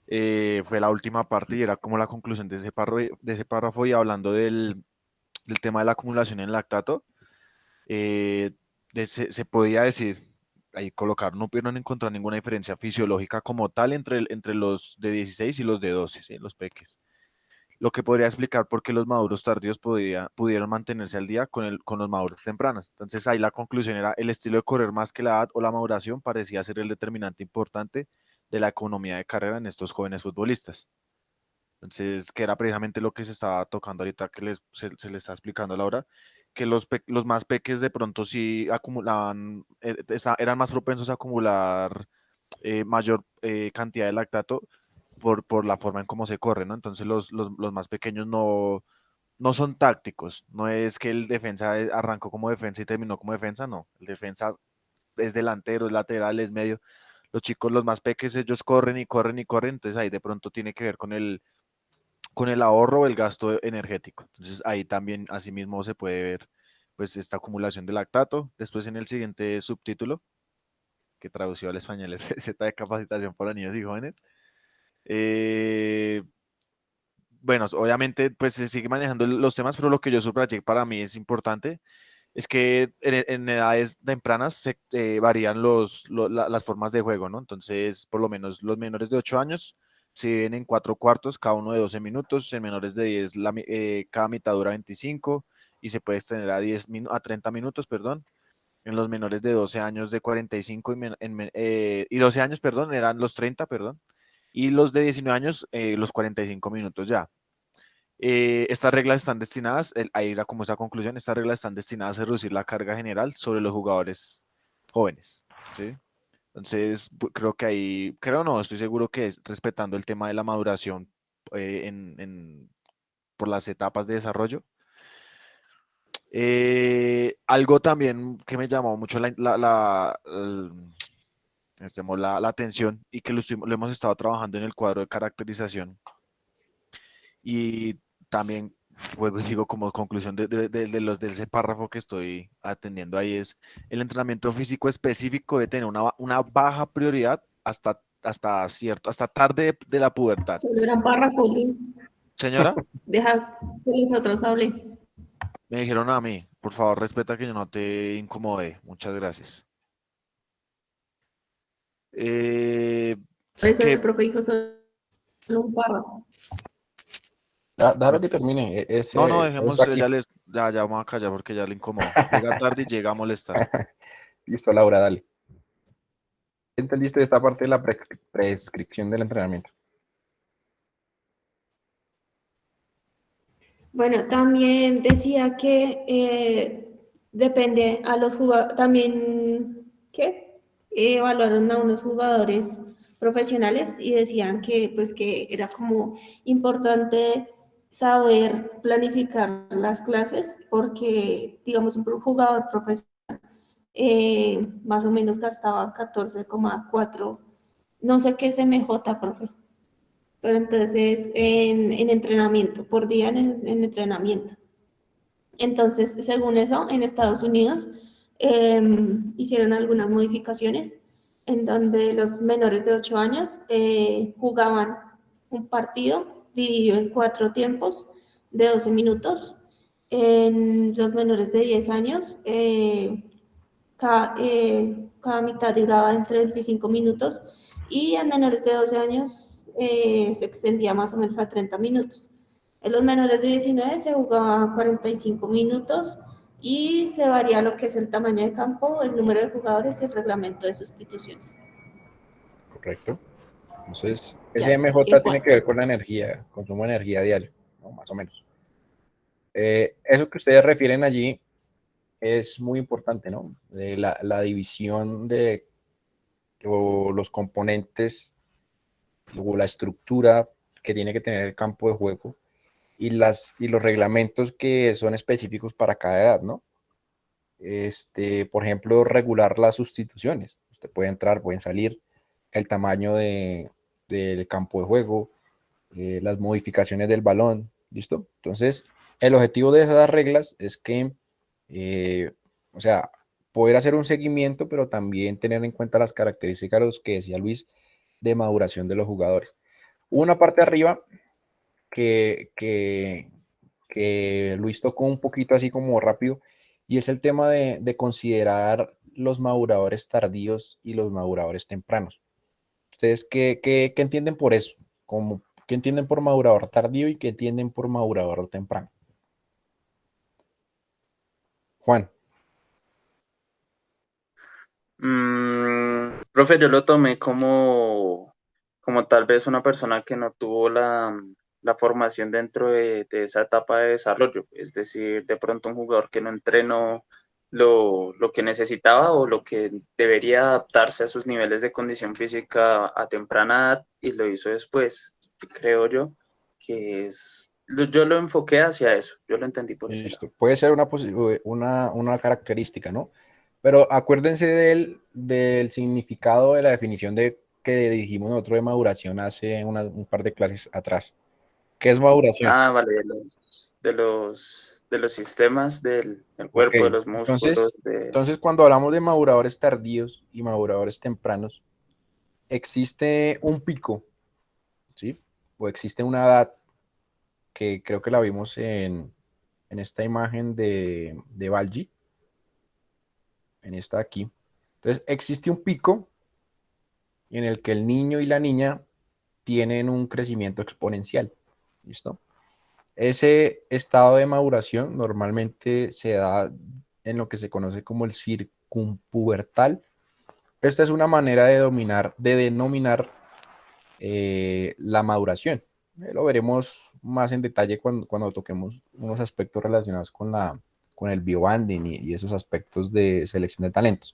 Fue la última parte y era como la conclusión de ese párrafo y hablando del tema de la acumulación en lactato. eh, se podía decir, ahí colocar, no pudieron encontrar ninguna diferencia fisiológica como tal entre los de 16 y los de 12, ¿sí? Los peques. Lo que podría explicar por qué los maduros tardíos pudieron mantenerse al día con los maduros tempranos. Entonces ahí la conclusión era el estilo de correr más que la edad o la maduración parecía ser el determinante importante de la economía de carrera en estos jóvenes futbolistas. Entonces, que era precisamente lo que se estaba tocando ahorita, que se le está explicando a Laura, que los más peques de pronto sí acumulaban, eran más propensos a acumular mayor cantidad de lactato por la forma en cómo se corre, ¿no? Entonces los más pequeños no son tácticos, no es que el defensa arrancó como defensa y terminó como defensa, no, el defensa es delantero, es lateral, es medio. Los chicos, los más pequeños, ellos corren y corren y corren, entonces ahí de pronto tiene que ver con el ahorro o el gasto energético. Entonces ahí también asimismo se puede ver pues esta acumulación de lactato. Después en el siguiente subtítulo, que traducido al español es Z de capacitación para niños y jóvenes. eh, bueno, obviamente pues se sigue manejando los temas, pero lo que yo subrayé para mí es importante es que en edades tempranas se varían las formas de juego, ¿no? Entonces, por lo menos los menores de 8 años se dividen en 4 cuartos, cada uno de 12 minutos, en menores de 10, cada mitad dura 25 y se puede extender a 30 minutos, perdón. En los menores de 12 años de 45 y 12 años, perdón, eran los 30, perdón. Y los de 19 años, los 45 minutos ya. Estas reglas están destinadas, ahí era como esa conclusión, estas reglas están destinadas a reducir la carga general sobre los jugadores jóvenes, ¿sí? Entonces, creo que ahí, creo no, estoy seguro que es respetando el tema de la maduración por las etapas de desarrollo. Algo también que me llamó mucho la atención y que lo hemos estado trabajando en el cuadro de caracterización y también, vuelvo y digo como conclusión de ese párrafo que estoy atendiendo ahí es el entrenamiento físico específico debe tener una baja prioridad hasta tarde de la pubertad. Solo eran párrafos, Luis. Señora, Deja que los otros hablen. me dijeron a mí, por favor, respeta que yo no te incomode. Muchas gracias. Eh, Por eso el que profe dijo solo un párrafo. Déjalo que termine. No, Eso dejemos, aquí. ya vamos a callar porque ya le incomodo. Llega tarde y llega a molestar. Listo, Laura, dale. ¿Entendiste esta parte de la prescripción del entrenamiento? Bueno, también decía que depende a los jugadores, también que evaluaron a unos jugadores profesionales y decían que pues que era como importante saber planificar las clases porque digamos un jugador profesional más o menos gastaba 14,4, no sé qué es MJ, profe, pero entonces en entrenamiento, por día en entrenamiento. Entonces, según eso, en Estados Unidos hicieron algunas modificaciones en donde los menores de 8 años jugaban un partido dividido en 4 tiempos de 12 minutos. En los menores de 10 años, cada mitad duraba entre 25 minutos y en menores de 12 años se extendía más o menos a 30 minutos. En los menores de 19 se jugaba 45 minutos y se varía lo que es el tamaño de campo, el número de jugadores y el reglamento de sustituciones. Correcto. Entonces, ese Ya, así que MJ tiene bueno. que ver con la energía, consumo de energía diario, ¿no? Más o menos. Eso que ustedes refieren allí es muy importante, ¿no? La división de o los componentes o la estructura que tiene que tener el campo de juego y los reglamentos que son específicos para cada edad, ¿no? Por ejemplo, regular las sustituciones. Usted puede entrar, pueden salir, el tamaño del campo de juego, las modificaciones del balón, ¿listo? Entonces, el objetivo de esas reglas es que, o sea, poder hacer un seguimiento, pero también tener en cuenta las características, los que decía Luis, de maduración de los jugadores. Una parte arriba que, que, que Luis tocó un poquito así como rápido, y es el tema de considerar los maduradores tardíos y los maduradores tempranos. ¿Ustedes qué entienden por eso? Como, ¿qué entienden por madurador tardío y qué entienden por madurador temprano? Juan. Profe, yo lo tomé como tal vez una persona que no tuvo la formación dentro de esa etapa de desarrollo, es decir, de pronto un jugador que no entrenó lo que necesitaba o lo que debería adaptarse a sus niveles de condición física a temprana edad y lo hizo después. Creo yo que yo lo enfoqué hacia eso, yo lo entendí por ese lado. Listo. Puede ser una característica, ¿no? Pero acuérdense del significado de la definición de que dijimos nosotros de maduración hace un par de clases atrás. ¿Qué es maduración? Ah, vale, de los sistemas del Ok. cuerpo, de los músculos, Entonces, cuando hablamos de maduradores tardíos y maduradores tempranos, existe un pico, ¿sí? O existe una edad que creo que la vimos en esta imagen de Balji, en esta de aquí. Entonces, existe un pico en el que el niño y la niña tienen un crecimiento exponencial. ¿Listo? Ese estado de maduración normalmente se da en lo que se conoce como el circunpubertal. Esta es una manera de denominar la maduración. Lo veremos más en detalle cuando toquemos unos aspectos relacionados con el biobanding y esos aspectos de selección de talentos.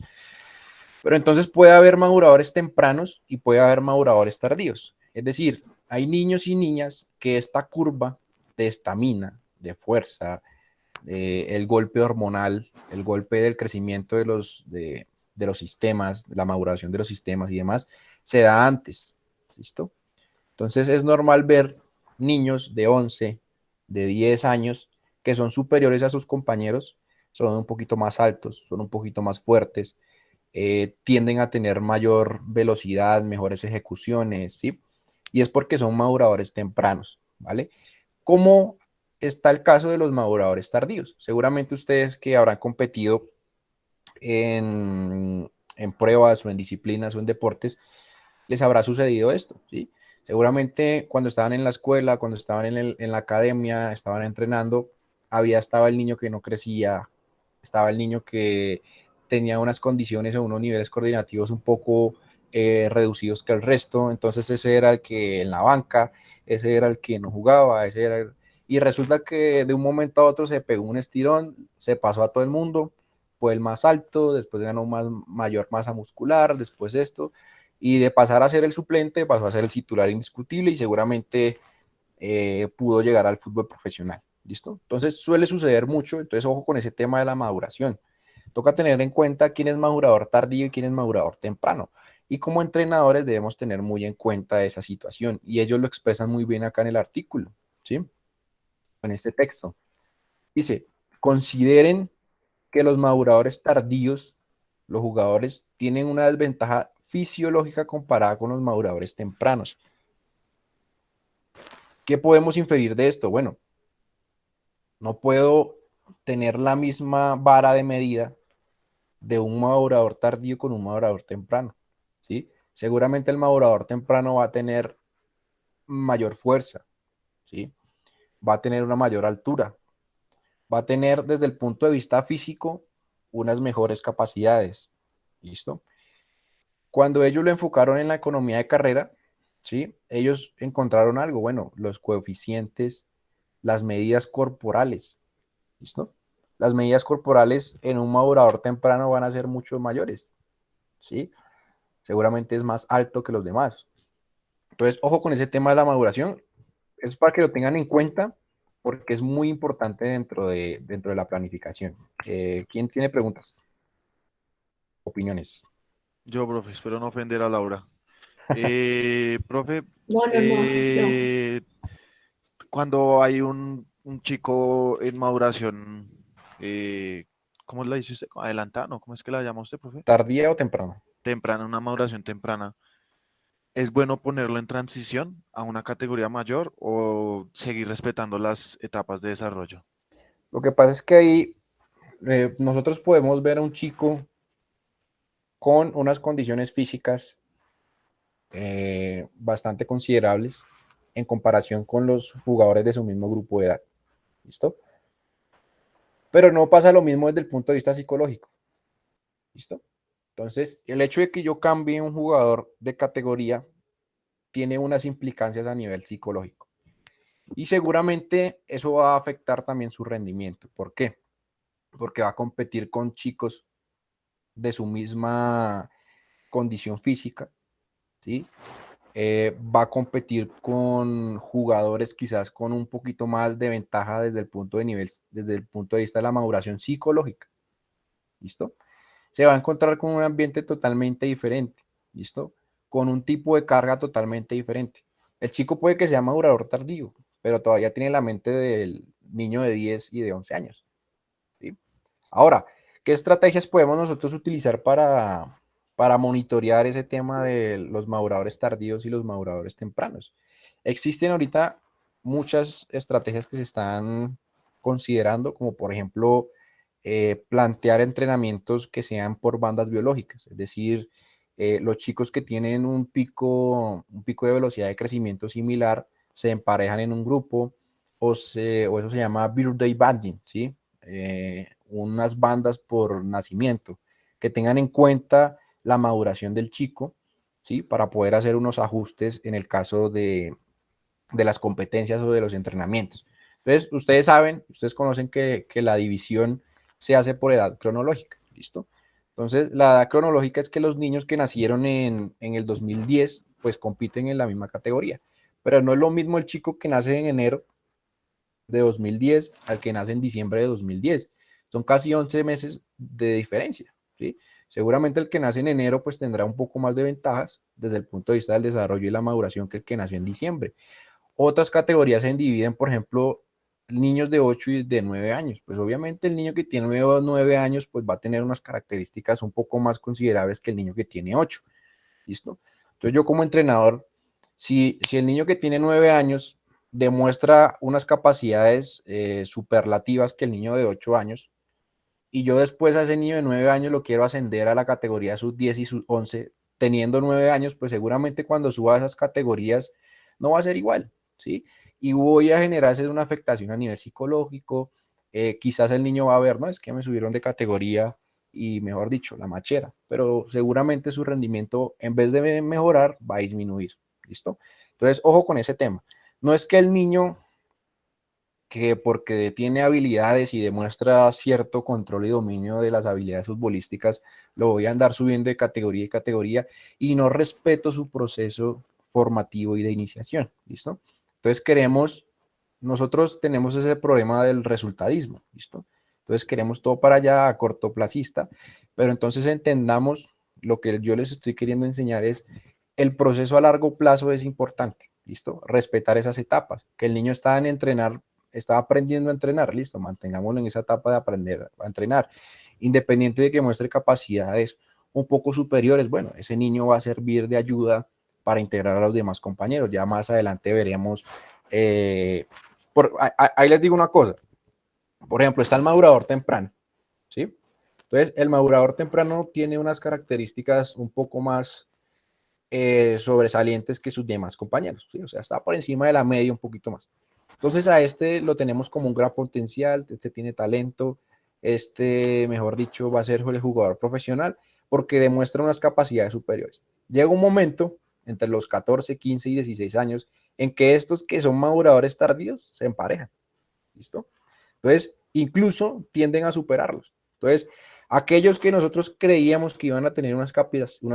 Pero entonces puede haber maduradores tempranos y puede haber maduradores tardíos. Es decir, hay niños y niñas que esta curva de estamina, de fuerza, el golpe hormonal, el golpe del crecimiento de los sistemas, la maduración de los sistemas y demás, se da antes. ¿Listo? Entonces es normal ver niños de 11, de 10 años que son superiores a sus compañeros, son un poquito más altos, son un poquito más fuertes, tienden a tener mayor velocidad, mejores ejecuciones, ¿sí? Y es porque son maduradores tempranos, ¿vale? ¿Cómo está el caso de los maduradores tardíos? Seguramente ustedes que habrán competido en pruebas o en disciplinas o en deportes, les habrá sucedido esto, ¿sí? Seguramente cuando estaban en la escuela, cuando estaban en la academia, estaban entrenando, estaba el niño que no crecía, estaba el niño que tenía unas condiciones o unos niveles coordinativos un poco reducidos que el resto, entonces ese era el que en la banca, ese era el que no jugaba, y resulta que de un momento a otro se pegó un estirón, se pasó a todo el mundo, fue el más alto, después ganó mayor masa muscular, después esto, y de pasar a ser el suplente pasó a ser el titular indiscutible y seguramente pudo llegar al fútbol profesional. ¿Listo? Entonces suele suceder mucho, entonces ojo con ese tema de la maduración. Toca tener en cuenta quién es madurador tardío y quién es madurador temprano. Y como entrenadores debemos tener muy en cuenta esa situación y ellos lo expresan muy bien acá en el artículo, ¿sí? En este texto. Dice, consideren que los maduradores tardíos, los jugadores, tienen una desventaja fisiológica comparada con los maduradores tempranos. ¿Qué podemos inferir de esto? Bueno, no puedo tener la misma vara de medida de un madurador tardío con un madurador temprano, ¿sí? Seguramente el madurador temprano va a tener mayor fuerza, ¿sí? Va a tener una mayor altura, va a tener desde el punto de vista físico unas mejores capacidades, ¿listo? Cuando ellos lo enfocaron en la economía de carrera, ¿sí? Ellos encontraron algo, bueno, los coeficientes, las medidas corporales, ¿listo? Las medidas corporales en un madurador temprano van a ser mucho mayores, ¿sí? Seguramente es más alto que los demás. Entonces, ojo con ese tema de la maduración, es para que lo tengan en cuenta porque es muy importante dentro de la planificación. ¿Quién tiene preguntas? Opiniones. Yo, profe, espero no ofender a Laura. Profe, No, no, no, yo. cuando hay un chico en maduración, eh, ¿cómo la dice usted? Adelantada, ¿no? ¿Cómo es que la llama usted, profe? ¿Tardía o temprano? Temprana, una maduración temprana. ¿Es bueno ponerlo en transición a una categoría mayor o seguir respetando las etapas de desarrollo? Lo que pasa es que ahí nosotros podemos ver a un chico con unas condiciones físicas bastante considerables en comparación con los jugadores de su mismo grupo de edad. ¿Listo? Pero no pasa lo mismo desde el punto de vista psicológico. ¿Listo? Entonces, el hecho de que yo cambie un jugador de categoría tiene unas implicancias a nivel psicológico. Y seguramente eso va a afectar también su rendimiento. ¿Por qué? Porque va a competir con chicos de su misma condición física, ¿sí? Va a competir con jugadores quizás con un poquito más de ventaja desde el punto de nivel, desde el punto de vista de la maduración psicológica. ¿Listo? Se va a encontrar con un ambiente totalmente diferente. ¿Listo? Con un tipo de carga totalmente diferente. El chico puede que sea madurador tardío, pero todavía tiene la mente del niño de 10 y de 11 años. ¿Sí? Ahora, ¿qué estrategias podemos nosotros utilizar para monitorear ese tema de los maduradores tardíos y los maduradores tempranos? Existen ahorita muchas estrategias que se están considerando, como por ejemplo plantear entrenamientos que sean por bandas biológicas, es decir, los chicos que tienen un pico de velocidad de crecimiento similar se emparejan en un grupo o eso se llama birthday banding, ¿sí? Unas bandas por nacimiento, que tengan en cuenta la maduración del chico, ¿sí? Para poder hacer unos ajustes en el caso de las competencias o de los entrenamientos. Entonces, ustedes saben, ustedes conocen que la división se hace por edad cronológica, ¿listo? Entonces, la edad cronológica es que los niños que nacieron en el 2010, pues compiten en la misma categoría, pero no es lo mismo el chico que nace en enero de 2010 al que nace en diciembre de 2010. Son casi 11 meses de diferencia, ¿sí? Seguramente el que nace en enero pues tendrá un poco más de ventajas desde el punto de vista del desarrollo y la maduración que el que nació en diciembre. Otras categorías se dividen, por ejemplo, niños de 8 y de 9 años. Pues obviamente el niño que tiene 9 años pues va a tener unas características un poco más considerables que el niño que tiene 8. ¿Listo? Entonces yo como entrenador, si el niño que tiene 9 años demuestra unas capacidades superlativas que el niño de 8 años, y yo después a ese niño de 9 años lo quiero ascender a la categoría sub 10 y sub 11, teniendo 9 años, pues seguramente cuando suba a esas categorías no va a ser igual, ¿sí? Y voy a generarse una afectación a nivel psicológico, quizás el niño va a ver, no, es que me subieron de categoría y mejor dicho, la machera, pero seguramente su rendimiento en vez de mejorar va a disminuir, ¿listo? Entonces, ojo con ese tema. No es que el niño que porque tiene habilidades y demuestra cierto control y dominio de las habilidades futbolísticas, lo voy a andar subiendo de categoría y categoría y no respeto su proceso formativo y de iniciación, ¿listo? Entonces nosotros tenemos ese problema del resultadismo, ¿listo? Entonces queremos todo para allá a cortoplacista, pero entonces entendamos lo que yo les estoy queriendo enseñar es el proceso a largo plazo es importante, ¿listo? Respetar esas etapas, que el niño está en entrenar, está aprendiendo a entrenar, listo, mantengámoslo en esa etapa de aprender a entrenar, independiente de que muestre capacidades un poco superiores, bueno, ese niño va a servir de ayuda para integrar a los demás compañeros, ya más adelante veremos, ahí les digo una cosa, por ejemplo, está el madurador temprano, ¿sí? Entonces, el madurador temprano tiene unas características un poco más sobresalientes que sus demás compañeros, ¿sí? O sea, está por encima de la media un poquito más. Entonces a este lo tenemos como un gran potencial, este tiene talento, este, mejor dicho, va a ser el jugador profesional porque demuestra unas capacidades superiores. Llega un momento entre los 14, 15 y 16 años en que estos que son maduradores tardíos se emparejan, ¿listo? Entonces, incluso tienden a superarlos. Entonces, aquellos que nosotros creíamos que iban a tener unas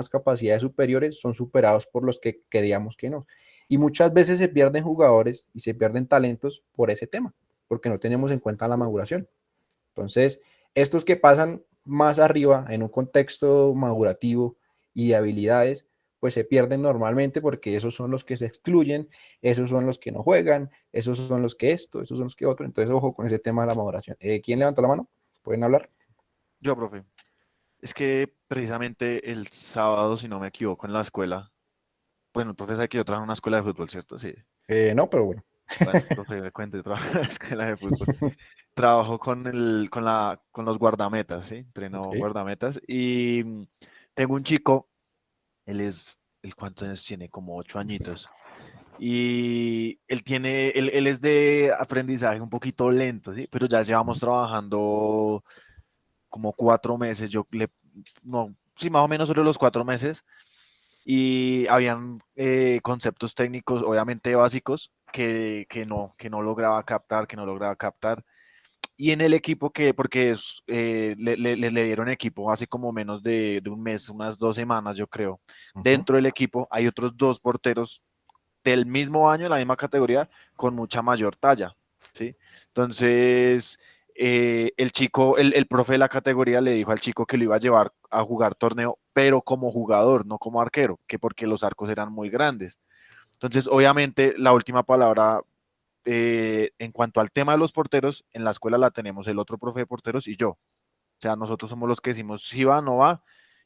capacidades superiores son superados por los que creíamos que no. Y muchas veces se pierden jugadores y se pierden talentos por ese tema, porque no tenemos en cuenta la maduración. Entonces, estos que pasan más arriba en un contexto madurativo y de habilidades, pues se pierden normalmente porque esos son los que se excluyen, esos son los que no juegan, esos son los que esto, esos son los que otro. Entonces, ojo con ese tema de la maduración. ¿Quién levantó la mano? ¿Pueden hablar? Yo, profe, es que precisamente el sábado, si no me equivoco, en la escuela, bueno, el profe sabe que yo trabajo en una escuela de fútbol, ¿cierto? Sí. No, pero bueno. Bueno, profe, me cuente, trabajo en la escuela de fútbol. Trabajo con los guardametas, ¿sí? Entreno Ok. guardametas y tengo un chico, él cuántos años tiene, como 8 añitos. Y él es de aprendizaje un poquito lento, ¿sí? Pero ya llevamos trabajando como 4 meses, no, sí, más o menos sobre los 4 meses, y habían conceptos técnicos, obviamente básicos, que no lograba captar, y en el equipo porque le dieron equipo hace como menos de un mes, unas 2 semanas, yo creo. Ujú. Dentro del equipo hay otros dos porteros del mismo año, la misma categoría, con mucha mayor talla, ¿sí? Entonces, el profe de la categoría le dijo al chico que lo iba a llevar a jugar torneo, pero como jugador, no como arquero, que porque los arcos eran muy grandes. Entonces, obviamente, la última palabra en cuanto al tema de los porteros, en la escuela la tenemos el otro profe de porteros y yo. O sea, nosotros somos los que decimos si va, no va,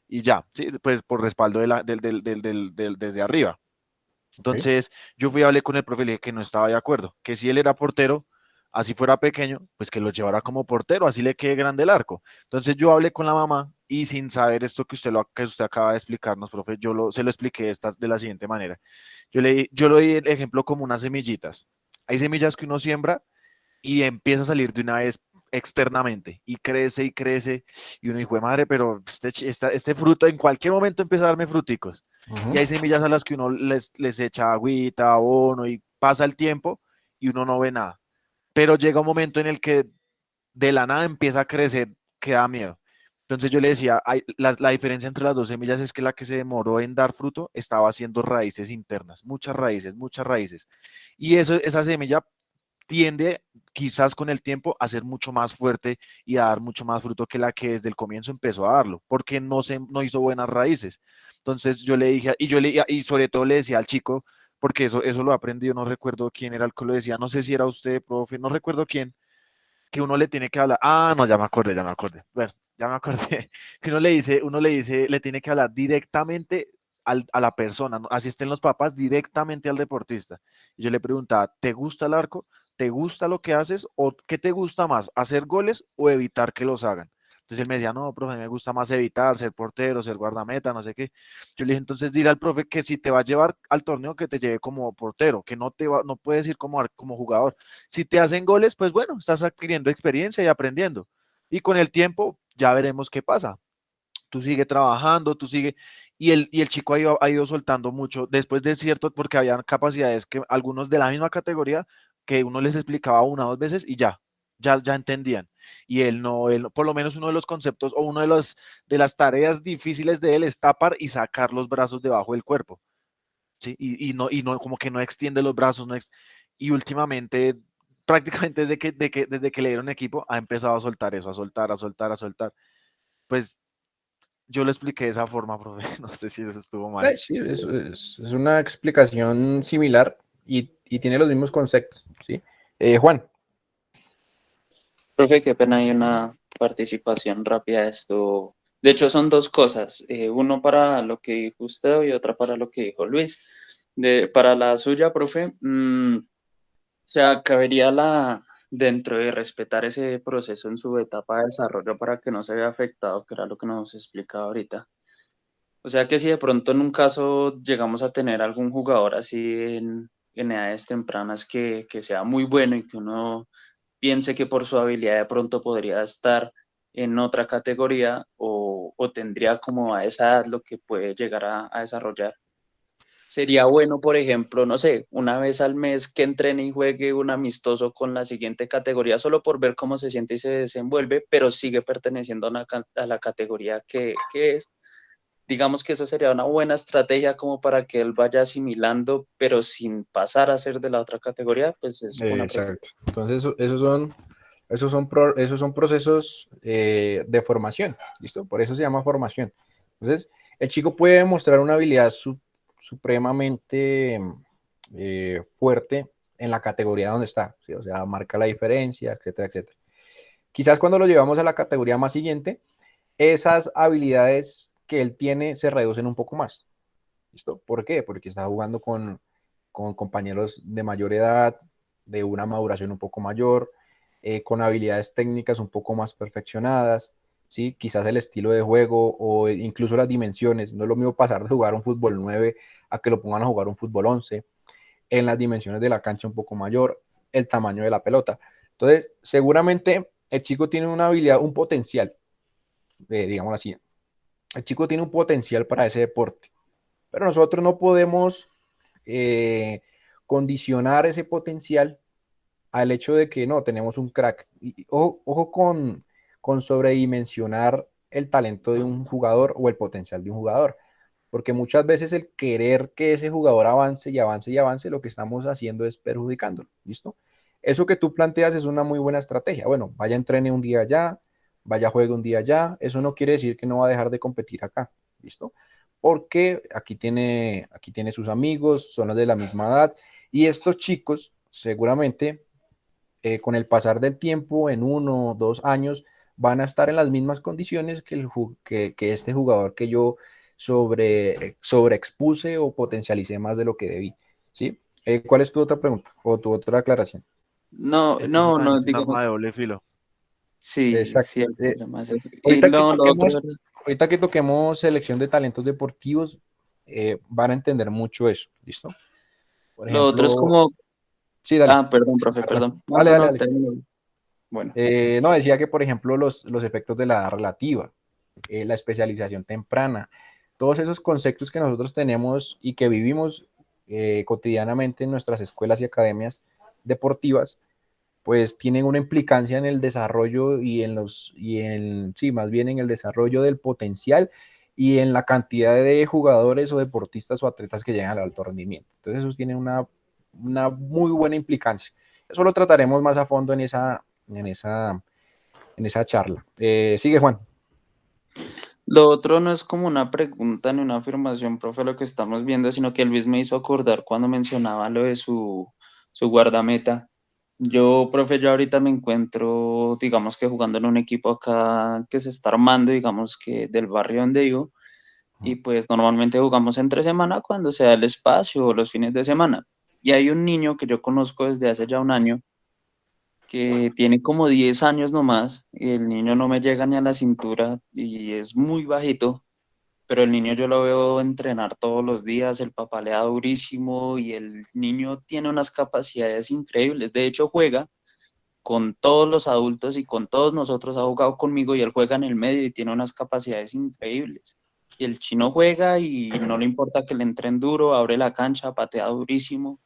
y ya, ¿sí? Pues por respaldo desde arriba. Ok. Entonces, yo fui a hablar con el profe y le dije que no estaba de acuerdo, que si él era portero, así fuera pequeño, pues que lo llevara como portero, así le quede grande el arco. Entonces, yo hablé con la mamá y sin saber esto que usted acaba de explicarnos, profe, se lo expliqué de la siguiente manera. Yo le di el ejemplo como unas semillitas. Hay semillas que uno siembra y empieza a salir de una vez externamente y crece y uno dijo, "Jue madre, pero este fruto en cualquier momento empieza a darme fruticos". Ujú. Y hay semillas a las que uno les echa agüita, abono y pasa el tiempo y uno no ve nada. Pero llega un momento en el que de la nada empieza a crecer que da miedo. Entonces yo le decía, la diferencia entre las dos semillas es que la que se demoró en dar fruto estaba haciendo raíces internas, muchas raíces, muchas raíces. Y esa semilla tiende quizás con el tiempo a ser mucho más fuerte y a dar mucho más fruto que la que desde el comienzo empezó a darlo, porque no hizo buenas raíces. Entonces yo le dije, y sobre todo le decía al chico, porque eso lo he aprendido, no recuerdo quién era el que lo decía, no sé si era usted, profe, no recuerdo quién, que uno le tiene que hablar, no, ya me acordé, bueno, ya me acordé, que le tiene que hablar directamente a la persona, ¿no? Así estén los papás, directamente al deportista. Y yo le preguntaba, ¿te gusta el arco? ¿Te gusta lo que haces? ¿O qué te gusta más, hacer goles o evitar que los hagan? Entonces él me decía, no, profe, me gusta más evitar, ser portero, ser guardameta, no sé qué. Yo le dije, entonces dile al profe que si te va a llevar al torneo, que te lleve como portero, que no puedes ir como jugador. Si te hacen goles, pues bueno, estás adquiriendo experiencia y aprendiendo. Y con el tiempo ya veremos qué pasa. Tú sigue trabajando, tú sigue, y el chico ha ido soltando mucho, después de cierto, porque habían capacidades que algunos de la misma categoría, que uno les explicaba una o dos veces y ya entendían. Y por lo menos uno de los conceptos o uno de las tareas difíciles de él es tapar y sacar los brazos debajo del cuerpo, ¿sí? Y no, como que no extiende los brazos, y últimamente, prácticamente desde que le dieron equipo, ha empezado a soltar eso, a soltar, a soltar, a soltar. Pues yo lo expliqué de esa forma, profe. No sé si eso estuvo mal. Sí, es una explicación similar y tiene los mismos conceptos, ¿sí? Juan, Profe, qué pena, hay una participación rápida de esto. De hecho, son dos cosas, uno para lo que dijo usted y otra para lo que dijo Luis. Para la suya, profe, o sea, cabería dentro de respetar ese proceso en su etapa de desarrollo para que no se vea afectado, que era lo que nos explicaba ahorita. O sea que si de pronto en un caso llegamos a tener algún jugador así en edades tempranas que sea muy bueno y que uno piense que por su habilidad de pronto podría estar en otra categoría o tendría como a esa edad lo que puede llegar a desarrollar. Sería bueno, por ejemplo, no sé, una vez al mes que entrene y juegue un amistoso con la siguiente categoría solo por ver cómo se siente y se desenvuelve, pero sigue perteneciendo a la categoría que es. Digamos que eso sería una buena estrategia como para que él vaya asimilando, pero sin pasar a ser de la otra categoría, pues es una preferencia. exacto. Entonces, esos son procesos de formación, ¿listo? Por eso se llama formación. Entonces, el chico puede mostrar una habilidad supremamente fuerte en la categoría donde está, ¿sí? O sea, marca la diferencia, etcétera, etcétera. Quizás cuando lo llevamos a la categoría más siguiente, esas habilidades que él tiene se reducen un poco más. ¿Listo? ¿Por qué? Porque está jugando con compañeros de mayor edad, de una maduración un poco mayor, con habilidades técnicas un poco más perfeccionadas, ¿sí? Quizás el estilo de juego o incluso las dimensiones. No es lo mismo pasar de jugar un fútbol 9 a que lo pongan a jugar un fútbol 11. En las dimensiones de la cancha un poco mayor, el tamaño de la pelota. Entonces, seguramente el chico tiene una habilidad, un potencial, digamos así. El chico tiene un potencial para ese deporte, pero nosotros no podemos eh, condicionar ese potencial al hecho de que no, tenemos un crack. Ojo con sobredimensionar el talento de un jugador o el potencial de un jugador, porque muchas veces el querer que ese jugador avance y avance y avance, lo que estamos haciendo es perjudicándolo, ¿listo? Eso que tú planteas es una muy buena estrategia. Bueno, vaya entrene un día allá, vaya juegue un día allá, eso no quiere decir que no va a dejar de competir acá, ¿listo? Porque aquí tiene sus amigos, son los de la misma edad, y estos chicos seguramente con el pasar del tiempo, en 1 o 2 años, van a estar en las mismas condiciones que este jugador que yo sobreexpuse o potencialicé más de lo que debí. ¿Sí? ¿Cuál es tu otra pregunta o tu otra aclaración? No, Eso no, también no, es un arma digamos, de doble filo. sí, Exacto. sí, el problema es eso. Y Ahorita que no, lo otro toquemos, ahorita que toquemos selección de talentos deportivos, van a entender mucho eso, ¿listo? Por es ejemplo, como, sí, dale, perdón, profe, perdón. perdón. No, Dale, no, dale, no, dale. termino. Bueno, No, decía que, por ejemplo, los efectos de la edad relativa, la especialización temprana, todos esos conceptos que nosotros tenemos y que vivimos cotidianamente en nuestras escuelas y academias deportivas, pues tienen una implicancia en el desarrollo sí, más bien en el desarrollo del potencial y en la cantidad de jugadores o deportistas o atletas que llegan al alto rendimiento. Entonces, eso tiene una muy buena implicancia. Eso lo trataremos más a fondo en esa, en esa charla. Sigue, Juan. lo otro no es como una pregunta ni una afirmación, profe, lo que estamos viendo, sino que Luis me hizo acordar cuando mencionaba lo de su guardameta. Yo, profe, yo ahorita me encuentro, digamos que jugando en un equipo acá que se está armando, digamos que del barrio donde vivo, y pues normalmente jugamos entre semana cuando se da el espacio o los fines de semana. Y hay un niño que yo conozco desde hace ya un año que tiene como 10 años nomás, y el niño no me llega ni a la cintura y es muy bajito, pero el niño yo lo veo entrenar todos los días, el papá le da durísimo y el niño tiene unas capacidades increíbles. De hecho, juega con todos los adultos y con todos nosotros, ha jugado conmigo y él juega en el medio y tiene unas capacidades increíbles. Y el chino juega y no le importa que le entren duro, abre la cancha, patea durísimo.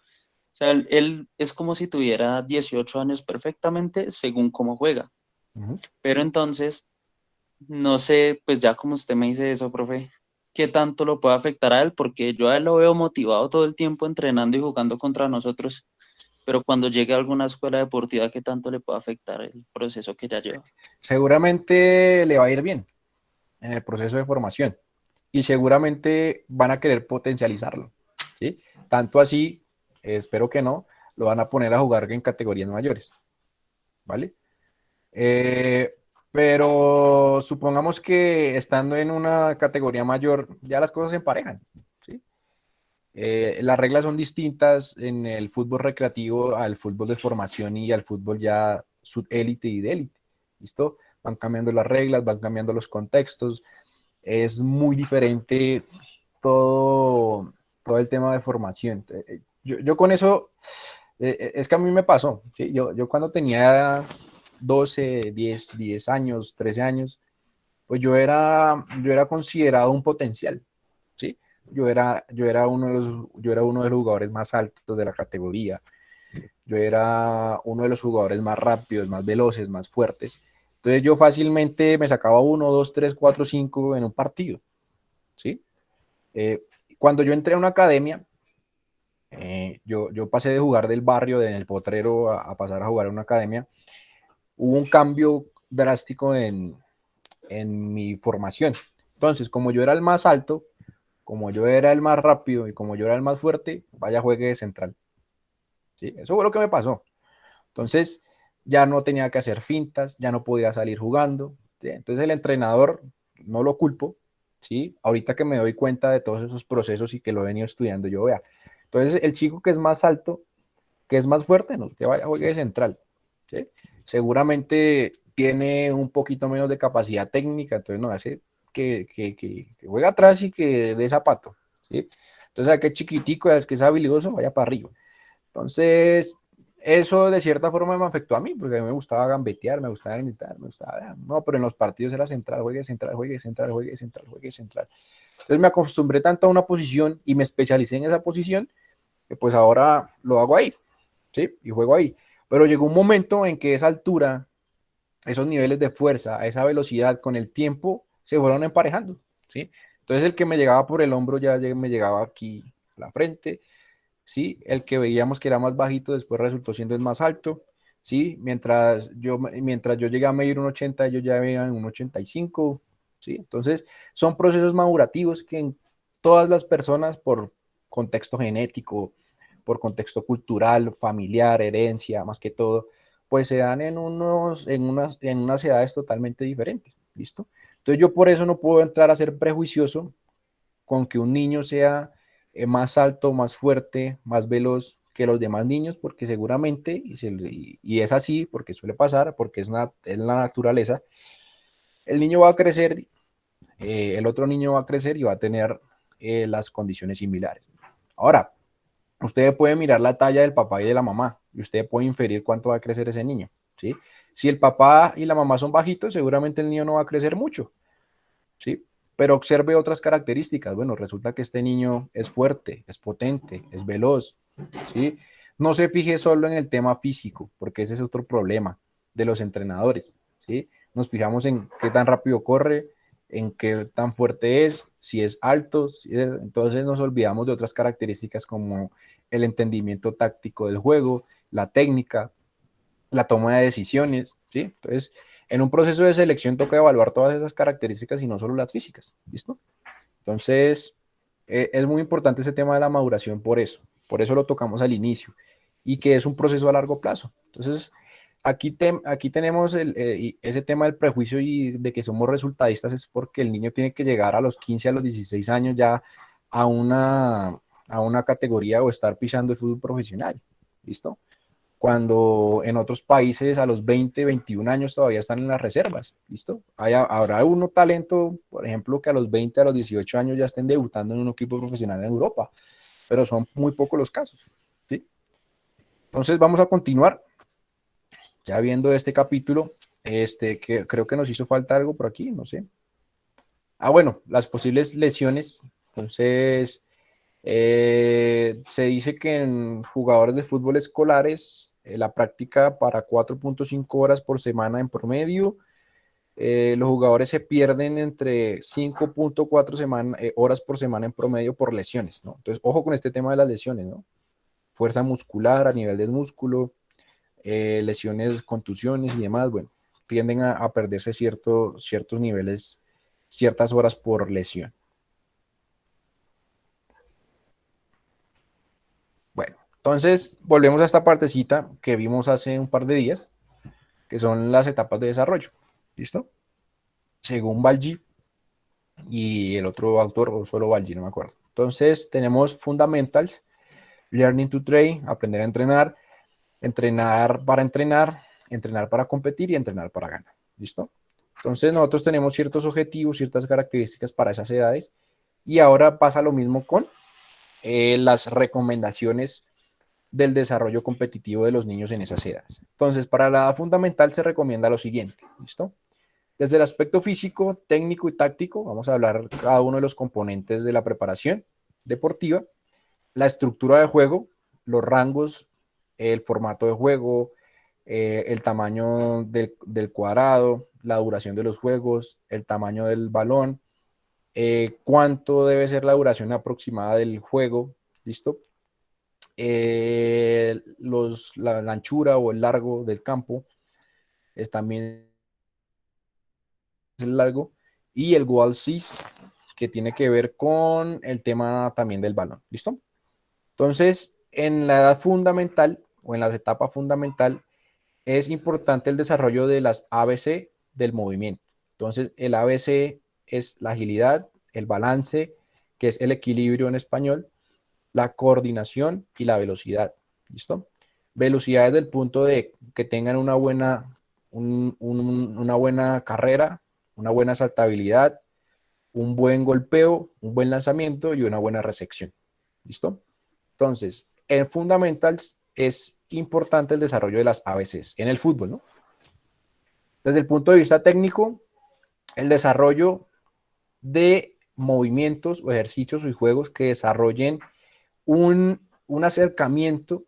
O sea, él es como si tuviera 18 años perfectamente según cómo juega. Ujú. Pero entonces, no sé, pues ya como usted me dice eso, profe, ¿qué tanto lo puede afectar a él? Porque yo a él lo veo motivado todo el tiempo entrenando y jugando contra nosotros, pero cuando llegue a alguna escuela deportiva, ¿qué tanto le puede afectar el proceso que ya lleva? Seguramente le va a ir bien en el proceso de formación y seguramente van a querer potencializarlo, ¿sí? Tanto así, espero que no, lo van a poner a jugar en categorías mayores, ¿vale? Eh, pero supongamos que estando en una categoría mayor, ya las cosas se emparejan, ¿sí? Las reglas son distintas en el fútbol recreativo al fútbol de formación y al fútbol ya subélite y de élite, ¿listo? Van cambiando las reglas, van cambiando los contextos, es muy diferente todo el tema de formación. Yo con eso, es que a mí me pasó, ¿sí? Yo cuando tenía 12 10 años, 13 años, pues yo era considerado un potencial, ¿sí? Yo era uno de los jugadores más altos de la categoría, yo era uno de los jugadores más rápidos, más veloces, más fuertes. Entonces yo fácilmente me sacaba 1, 2, 3, 4, 5 en un partido, ¿sí? Eh, Cuando yo entré a una academia, yo pasé de jugar del barrio, en el potrero, a pasar a jugar en una academia. Hubo un cambio drástico en mi formación. Entonces, como yo era el más alto, como yo era el más rápido y como yo era el más fuerte, vaya juegue de central. ¿Sí? Eso fue lo que me pasó. Entonces, ya no tenía que hacer fintas, ya no podía salir jugando. ¿Sí? Entonces, el entrenador, no lo culpo, ¿sí? Ahorita que me doy cuenta de todos esos procesos y que lo he venido estudiando, yo vea. Entonces, el chico que es más alto, que es más fuerte, no, que vaya juegue de central. ¿Sí? Seguramente tiene un poquito menos de capacidad técnica, entonces no hace que juegue atrás y que dé zapato. ¿Sí? Entonces, a que chiquitico, es que es habilidoso, vaya para arriba. Entonces, eso de cierta forma me afectó a mí, porque a mí me gustaba gambetear, me gustaba gritar, me gustaba, no, pero en los partidos era central, juegue central, juegue central, juegue central, juegue central. Entonces me acostumbré tanto a una posición y me especialicé en esa posición, que pues ahora lo hago ahí, ¿sí? Y juego ahí. Pero llegó un momento en que esa altura, esos niveles de fuerza, esa velocidad con el tiempo se fueron emparejando, ¿sí? Entonces el que me llegaba por el hombro ya me llegaba aquí a la frente, ¿sí? El que veíamos que era más bajito después resultó siendo el más alto, ¿sí? Mientras yo llegué a medir un 80, ellos ya veían un 85, ¿sí? Entonces, son procesos madurativos que en todas las personas, por contexto genético, por contexto cultural, familiar, herencia, más que todo, pues se dan en unas edades totalmente diferentes, ¿listo? Entonces, yo por eso no puedo entrar a ser prejuicioso con que un niño sea más alto, más fuerte, más veloz que los demás niños, porque seguramente, y es así, porque suele pasar, porque es la naturaleza, el niño va a crecer, el otro niño va a crecer y va a tener las condiciones similares. Ahora, usted puede mirar la talla del papá y de la mamá, y usted puede inferir cuánto va a crecer ese niño, ¿sí? Si el papá y la mamá son bajitos, seguramente el niño no va a crecer mucho, ¿sí? Pero observe otras características. Bueno, resulta que este niño es fuerte, es potente, es veloz, ¿sí? No se fije solo en el tema físico, porque ese es otro problema de los entrenadores, ¿sí? Nos fijamos en qué tan rápido corre, en qué tan fuerte es, si es alto, entonces nos olvidamos de otras características como el entendimiento táctico del juego, la técnica, la toma de decisiones, ¿sí? Entonces, en un proceso de selección toca evaluar todas esas características y no solo las físicas, ¿listo? Entonces, es muy importante ese tema de la maduración por eso lo tocamos al inicio, y que es un proceso a largo plazo. Entonces, aquí tenemos ese tema del prejuicio y de que somos resultadistas, es porque el niño tiene que llegar a los 15, a los 16 años ya a una categoría o estar pisando el fútbol profesional, ¿listo? cuando en otros países a los 20, 21 años todavía están en las reservas, ¿listo? Habrá uno talento, por ejemplo, que a los 20, a los 18 años ya estén debutando en un equipo profesional en Europa, pero son muy pocos los casos, ¿sí? Entonces vamos a continuar, ya viendo este capítulo, que creo que nos hizo falta algo por aquí, no sé. Bueno, las posibles lesiones, entonces... se dice que en jugadores de fútbol escolares la práctica para 4.5 horas por semana en promedio. Los jugadores se pierden entre 5.4 horas por semana en promedio por lesiones, ¿no? Entonces, ojo con este tema de las lesiones, ¿no? Fuerza muscular a nivel del músculo, lesiones, contusiones y demás, bueno, tienden a perderse ciertos niveles, ciertas horas por lesión. Bueno, entonces volvemos a esta partecita que vimos hace un par de días, que son las etapas de desarrollo. ¿Listo? Según Balji y el otro autor, o solo Balji, no me acuerdo. Entonces tenemos fundamentals, learning to train, aprender a entrenar, entrenar para competir y entrenar para ganar. ¿Listo? Entonces nosotros tenemos ciertos objetivos, ciertas características para esas edades, y ahora pasa lo mismo con las recomendaciones del desarrollo competitivo de los niños en esas edades. Entonces, para la edad fundamental se recomienda lo siguiente, ¿listo? Desde el aspecto físico, técnico y táctico, vamos a hablar cada uno de los componentes de la preparación deportiva, la estructura de juego, los rangos, el formato de juego, el tamaño del cuadrado, la duración de los juegos, el tamaño del balón, cuánto debe ser la duración aproximada del juego, ¿listo? La anchura o el largo del campo es también el largo, y el goal size, que tiene que ver con el tema también del balón. ¿Listo? Entonces, en la edad fundamental o en las etapas fundamental es importante el desarrollo de las ABC del movimiento. Entonces, el ABC es la agilidad, el balance, que es el equilibrio en español, la coordinación y la velocidad. ¿Listo? Velocidad desde el punto de que tengan una buena carrera, una buena saltabilidad, un buen golpeo, un buen lanzamiento y una buena recepción. ¿Listo? Entonces, en fundamentals es importante el desarrollo de las ABCs en el fútbol, ¿no? Desde el punto de vista técnico, el desarrollo de movimientos o ejercicios y juegos que desarrollen un acercamiento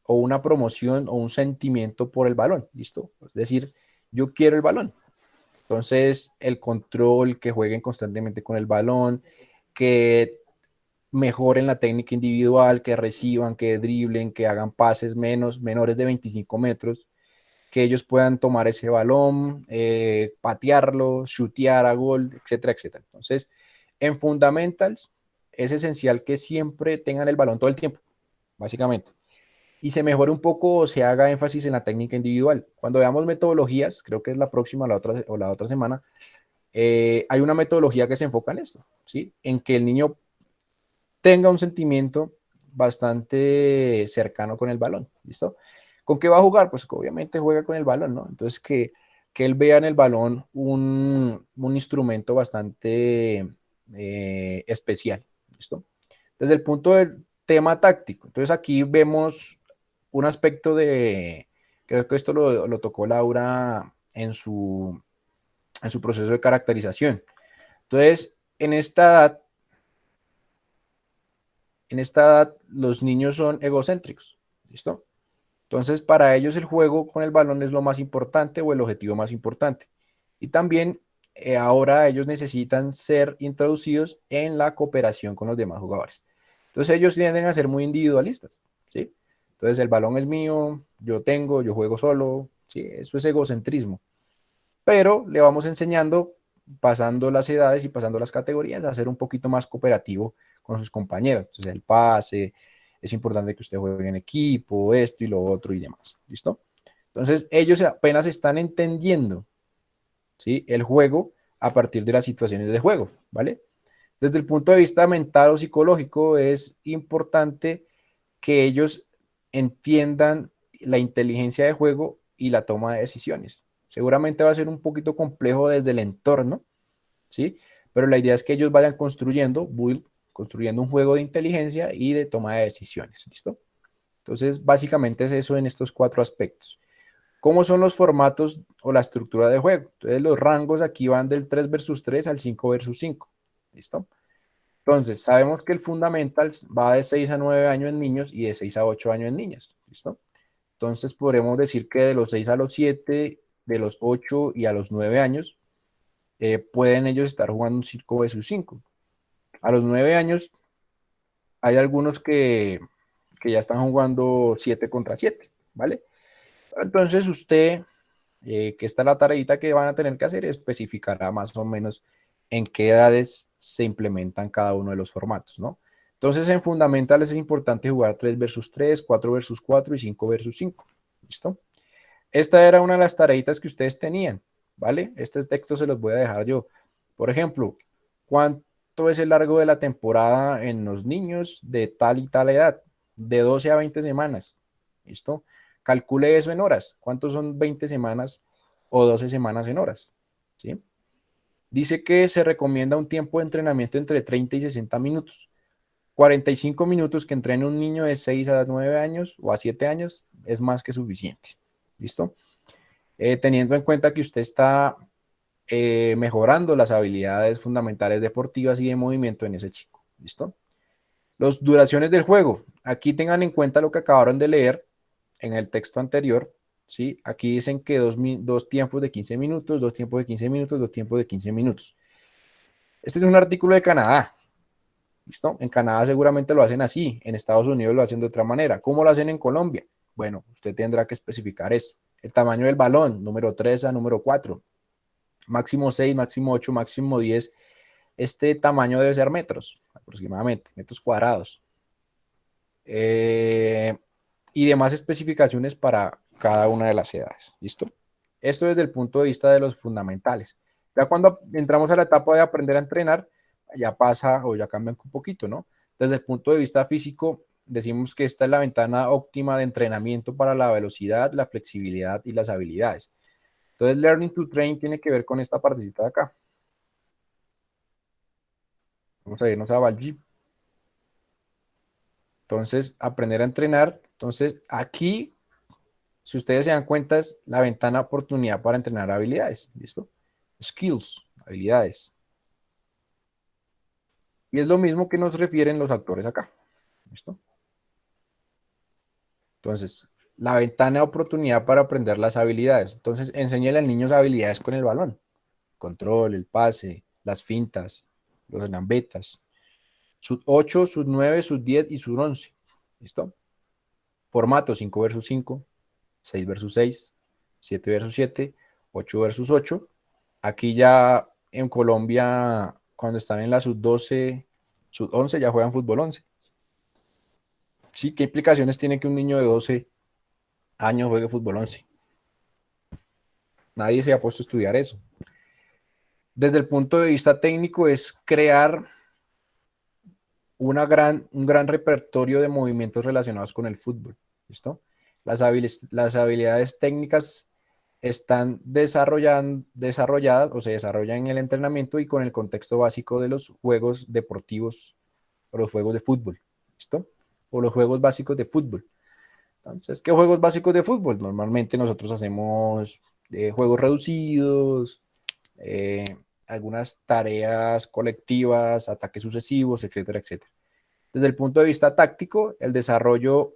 o una promoción o un sentimiento por el balón, ¿listo? Es decir, yo quiero el balón. Entonces, el control, que jueguen constantemente con el balón, que mejoren la técnica individual, que reciban, que driblen, que hagan pases menores de 25 metros, que ellos puedan tomar ese balón, patearlo, chutear a gol, etcétera, etcétera. Entonces, en fundamentals es esencial que siempre tengan el balón todo el tiempo, básicamente. Y se mejore un poco o se haga énfasis en la técnica individual. Cuando veamos metodologías, creo que es la próxima la otra semana, hay una metodología que se enfoca en esto, ¿sí? En que el niño tenga un sentimiento bastante cercano con el balón, ¿listo? ¿Con qué va a jugar? Pues obviamente juega con el balón, ¿no? Entonces que él vea en el balón un instrumento bastante especial, ¿listo? Desde el punto del tema táctico, entonces aquí vemos un aspecto creo que esto lo tocó Laura en su proceso de caracterización. Entonces, en esta edad los niños son egocéntricos, ¿listo? Entonces, para ellos el juego con el balón es lo más importante o el objetivo más importante. Y también ahora ellos necesitan ser introducidos en la cooperación con los demás jugadores. Entonces, ellos tienden a ser muy individualistas, ¿sí? Entonces, el balón es mío, yo juego solo, ¿sí? Eso es egocentrismo. Pero le vamos enseñando, pasando las edades y pasando las categorías, a ser un poquito más cooperativo con sus compañeros. Entonces, el pase, es importante que usted juegue en equipo, esto y lo otro y demás. ¿Listo? Entonces, ellos apenas están entendiendo, ¿sí?, el juego a partir de las situaciones de juego, ¿vale? Desde el punto de vista mental o psicológico, es importante que ellos entiendan la inteligencia de juego y la toma de decisiones. Seguramente va a ser un poquito complejo desde el entorno, ¿sí? Pero la idea es que ellos vayan construyendo un juego de inteligencia y de toma de decisiones, ¿listo? Entonces, básicamente es eso en estos 4 aspectos. ¿Cómo son los formatos o la estructura de juego? Entonces, los rangos aquí van del 3 versus 3 al 5 versus 5, ¿listo? Entonces, sabemos que el Fundamentals va de 6 a 9 años en niños y de 6 a 8 años en niñas, ¿listo? Entonces, podremos decir que de los 6 a los 7, de los 8 y a los 9 años, pueden ellos estar jugando un 5 versus 5. A los 9 años, hay algunos que ya están jugando 7 contra 7, ¿vale? Entonces, usted, que está la tareita que van a tener que hacer, especificará más o menos en qué edades se implementan cada uno de los formatos, ¿no? Entonces, en fundamentales es importante jugar 3 versus 3, 4 versus 4 y 5 versus 5. ¿Listo? Esta era una de las tareitas que ustedes tenían, ¿vale? Este texto se los voy a dejar yo. Por ejemplo, ¿cuánto es el largo de la temporada en los niños de tal y tal edad? De 12 a 20 semanas. ¿Listo? Calcule eso en horas. ¿Cuántos son 20 semanas o 12 semanas en horas? ¿Sí? Dice que se recomienda un tiempo de entrenamiento entre 30 y 60 minutos. 45 minutos que entrene un niño de 6 a 9 años o a 7 años es más que suficiente. ¿Listo? Teniendo en cuenta que usted está mejorando las habilidades fundamentales deportivas y de movimiento en ese chico. ¿Listo? Las duraciones del juego. Aquí tengan en cuenta lo que acabaron de leer en el texto anterior. ¿Sí? Aquí dicen que dos tiempos de 15 minutos, 2 tiempos de 15 minutos, 2 tiempos de 15 minutos. Este es un artículo de Canadá. ¿Listo? En Canadá seguramente lo hacen así, en Estados Unidos lo hacen de otra manera. ¿Cómo lo hacen en Colombia? Bueno, usted tendrá que especificar eso. El tamaño del balón, número 3 a número 4, máximo 6, máximo 8, máximo 10. Este tamaño debe ser metros, aproximadamente, metros cuadrados. Y demás especificaciones para cada una de las edades. ¿Listo? Esto desde el punto de vista de los fundamentales. Ya cuando entramos a la etapa de aprender a entrenar, ya pasa o ya cambia un poquito, ¿no? Desde el punto de vista físico, decimos que esta es la ventana óptima de entrenamiento para la velocidad, la flexibilidad y las habilidades. Entonces, Learning to Train tiene que ver con esta partecita de acá. Vamos a irnos a Valji. Entonces, aprender a entrenar. Entonces, aquí, si ustedes se dan cuenta, es la ventana oportunidad para entrenar habilidades. ¿Listo? Skills, habilidades. Y es lo mismo que nos refieren los autores acá. ¿Listo? Entonces, la ventana de oportunidad para aprender las habilidades. Entonces, enséñale al niño habilidades con el balón. Control, el pase, las fintas, los gambetas. Sub 8, sub 9, sub 10 y sub 11. ¿Listo? Formato 5 versus 5, 6 versus 6, 7 versus 7, 8 versus 8. Aquí ya en Colombia, cuando están en la sub 12, sub 11, ya juegan fútbol 11. Sí, ¿qué implicaciones tiene que un niño de 12 años juegue fútbol 11? Nadie se ha puesto a estudiar eso. Desde el punto de vista técnico es crear un gran repertorio de movimientos relacionados con el fútbol. ¿Listo? Las habilidades técnicas están desarrolladas o se desarrollan en el entrenamiento y con el contexto básico de los juegos deportivos o los juegos de fútbol. ¿Listo? O los juegos básicos de fútbol. Entonces, ¿qué juegos básicos de fútbol? Normalmente nosotros hacemos juegos reducidos, algunas tareas colectivas, ataques sucesivos, etcétera, etcétera. Desde el punto de vista táctico, el desarrollo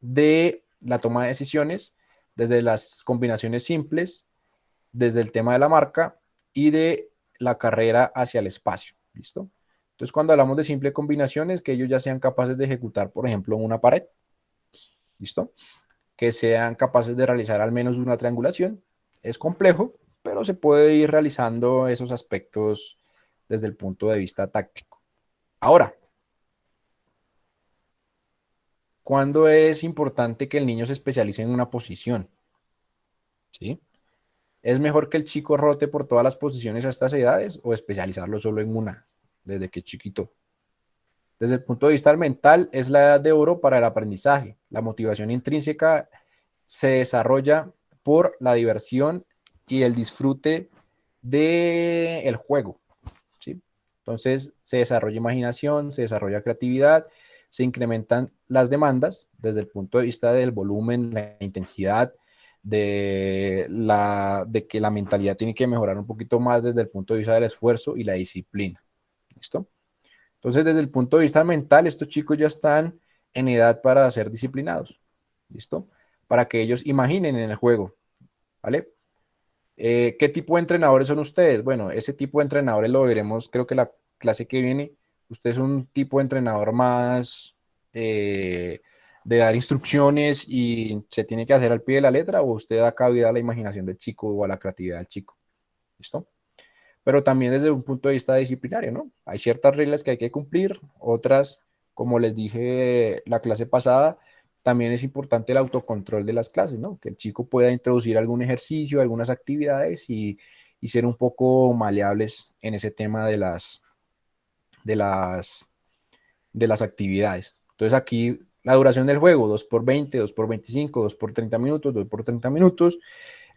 de la toma de decisiones, desde las combinaciones simples, desde el tema de la marca y de la carrera hacia el espacio. ¿Listo? Entonces, cuando hablamos de simples combinaciones, que ellos ya sean capaces de ejecutar, por ejemplo, una pared. ¿Listo? Que sean capaces de realizar al menos una triangulación. Es complejo, pero se puede ir realizando esos aspectos desde el punto de vista táctico. Ahora, ¿cuándo es importante que el niño se especialice en una posición? ¿Sí? ¿Es mejor que el chico rote por todas las posiciones a estas edades o especializarlo solo en una desde que es chiquito? Desde el punto de vista mental, es la edad de oro para el aprendizaje. La motivación intrínseca se desarrolla por la diversión y el disfrute del juego, ¿sí? Entonces se desarrolla imaginación, se desarrolla creatividad, se incrementan las demandas desde el punto de vista del volumen, la intensidad, de que la mentalidad tiene que mejorar un poquito más desde el punto de vista del esfuerzo y la disciplina. ¿Listo? Entonces, desde el punto de vista mental, estos chicos ya están en edad para ser disciplinados. ¿Listo? Para que ellos imaginen en el juego. ¿Vale? ¿Qué tipo de entrenadores son ustedes? Bueno, ese tipo de entrenadores lo veremos, creo que la clase que viene. Usted es un tipo de entrenador más de dar instrucciones y se tiene que hacer al pie de la letra, o usted da cabida a la imaginación del chico o a la creatividad del chico. ¿Listo? Pero también desde un punto de vista disciplinario, ¿no? Hay ciertas reglas que hay que cumplir, otras, como les dije la clase pasada, también es importante el autocontrol de las clases, ¿no? Que el chico pueda introducir algún ejercicio, algunas actividades y ser un poco maleables en ese tema de las, de las actividades. Entonces aquí la duración del juego, 2 por 20, 2 por 25, 2 por 30 minutos, 2 por 30 minutos,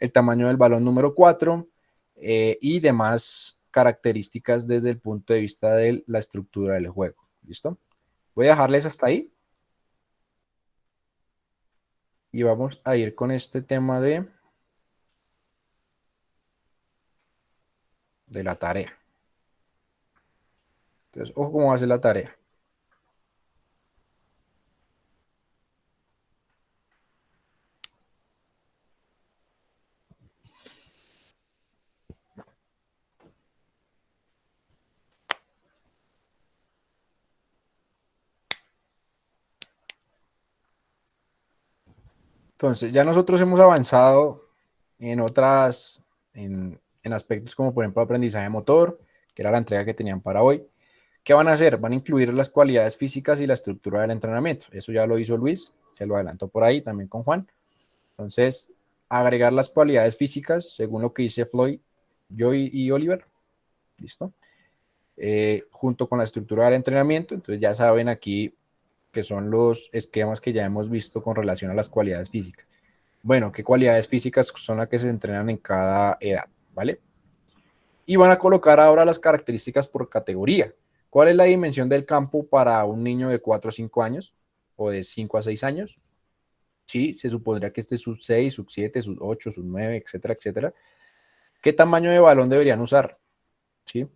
el tamaño del balón número 4 y demás características desde el punto de vista de la estructura del juego. ¿Listo? Voy a dejarles hasta ahí y vamos a ir con este tema de la tarea. Entonces, ojo cómo va a ser la tarea. Entonces, ya nosotros hemos avanzado en en aspectos como por ejemplo aprendizaje motor, que era la entrega que tenían para hoy. ¿Qué van a hacer? Van a incluir las cualidades físicas y la estructura del entrenamiento. Eso ya lo hizo Luis, se lo adelantó por ahí también con Juan. Entonces, agregar las cualidades físicas, según lo que dice Floyd, Joy y Oliver. ¿Listo? Junto con la estructura del entrenamiento. Entonces, ya saben aquí que son los esquemas que ya hemos visto con relación a las cualidades físicas. Bueno, ¿qué cualidades físicas son las que se entrenan en cada edad? ¿Vale? Y van a colocar ahora las características por categoría. ¿Cuál es la dimensión del campo para un niño de 4 a 5 años o de 5 a 6 años? Sí, se supondría que este es sub 6, sub 7, sub 8, sub 9, etcétera, etcétera. ¿Qué tamaño de balón deberían usar? ¿Sí?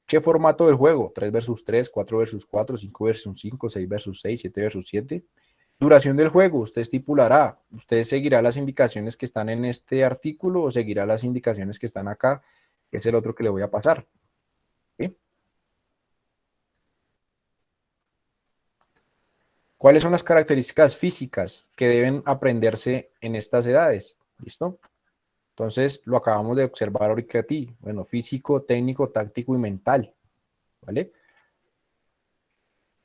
¿Qué formato del juego? 3 versus 3, 4 versus 4, 5 versus 5, 6 versus 6, 7 versus 7. Duración del juego, usted estipulará. ¿Usted seguirá las indicaciones que están en este artículo o seguirá las indicaciones que están acá? Que es el otro que le voy a pasar. ¿Sí? ¿Cuáles son las características físicas que deben aprenderse en estas edades? ¿Listo? Entonces, lo acabamos de observar ahorita a ti. Bueno, físico, técnico, táctico y mental. ¿Vale?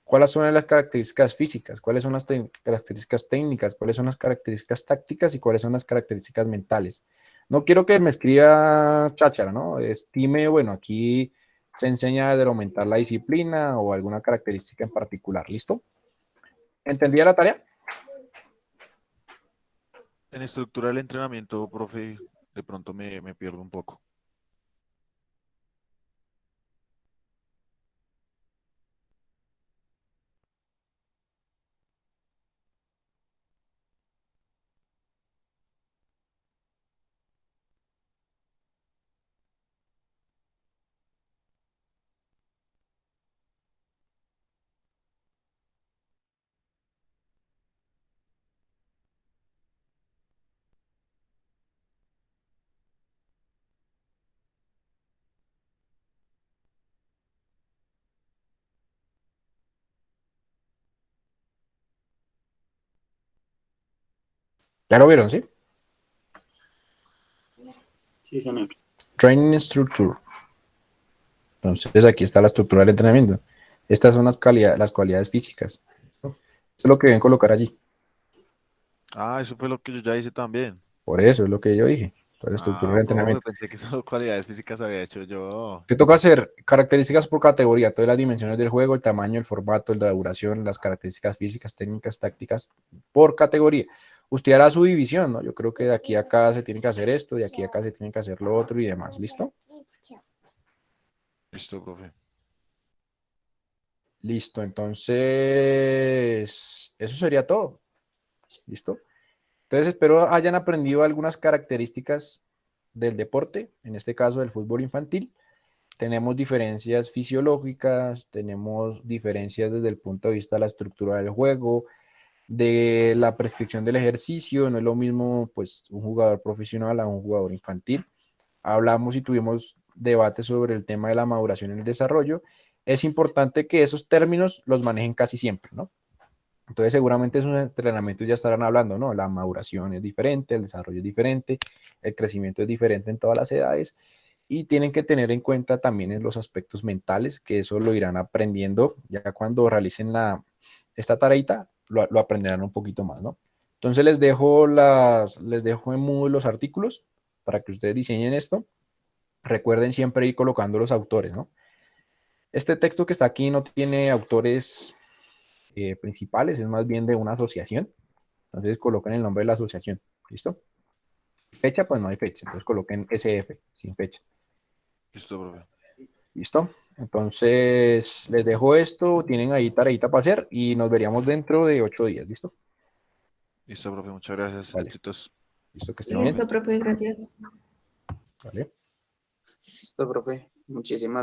¿Cuáles son las características físicas? ¿Cuáles son las características técnicas? ¿Cuáles son las características tácticas? ¿Y cuáles son las características mentales? No quiero que me escriba cháchara, ¿no? Estime, bueno, aquí se enseña de aumentar la disciplina o alguna característica en particular. ¿Listo? ¿Entendía la tarea? En estructura del entrenamiento, profe, de pronto me pierdo un poco. Ya lo vieron, ¿sí? Sí, señor. Training Structure. Entonces, aquí está la estructura del entrenamiento. Estas son las cualidades físicas. Esto es lo que deben colocar allí. Ah, eso fue lo que yo ya hice también. Por eso es lo que yo dije. Entonces, estructura de entrenamiento. Pensé que solo cualidades físicas había hecho yo. ¿Qué toca hacer? Características por categoría, todas las dimensiones del juego, el tamaño, el formato, la duración, las características físicas, técnicas, tácticas, por categoría. Usted hará su división, ¿no? Yo creo que de aquí a acá se tiene que hacer esto, de aquí a acá se tiene que hacer lo otro y demás, ¿listo? Listo, profe. Listo, entonces, eso sería todo, ¿listo? Entonces, espero hayan aprendido algunas características del deporte, en este caso del fútbol infantil. Tenemos diferencias fisiológicas, tenemos diferencias desde el punto de vista de la estructura del juego, de la prescripción del ejercicio, no es lo mismo pues un jugador profesional a un jugador infantil. Hablamos y tuvimos debate sobre el tema de la maduración en el desarrollo. Es importante que esos términos los manejen casi siempre, ¿no? Entonces seguramente esos entrenamientos ya estarán hablando, ¿no? La maduración es diferente, el desarrollo es diferente, el crecimiento es diferente en todas las edades y tienen que tener en cuenta también en los aspectos mentales, que eso lo irán aprendiendo ya cuando realicen esta tareita, lo aprenderán un poquito más, ¿no? Entonces les dejo en mood los artículos para que ustedes diseñen esto. Recuerden siempre ir colocando los autores, ¿no? Este texto que está aquí no tiene autores principales, es más bien de una asociación. Entonces coloquen el nombre de la asociación. ¿Listo? Fecha, pues no hay fecha. Entonces coloquen SF, sin fecha. Listo, profe. ¿Listo? Entonces les dejo esto. Tienen ahí tareita para hacer y nos veríamos dentro de 8 días. ¿Listo? Listo, profe. Muchas gracias. Vale. Éxitos. ¿Listo? Que estén bien. Listo, profe, gracias. Vale. Listo, profe. Muchísimas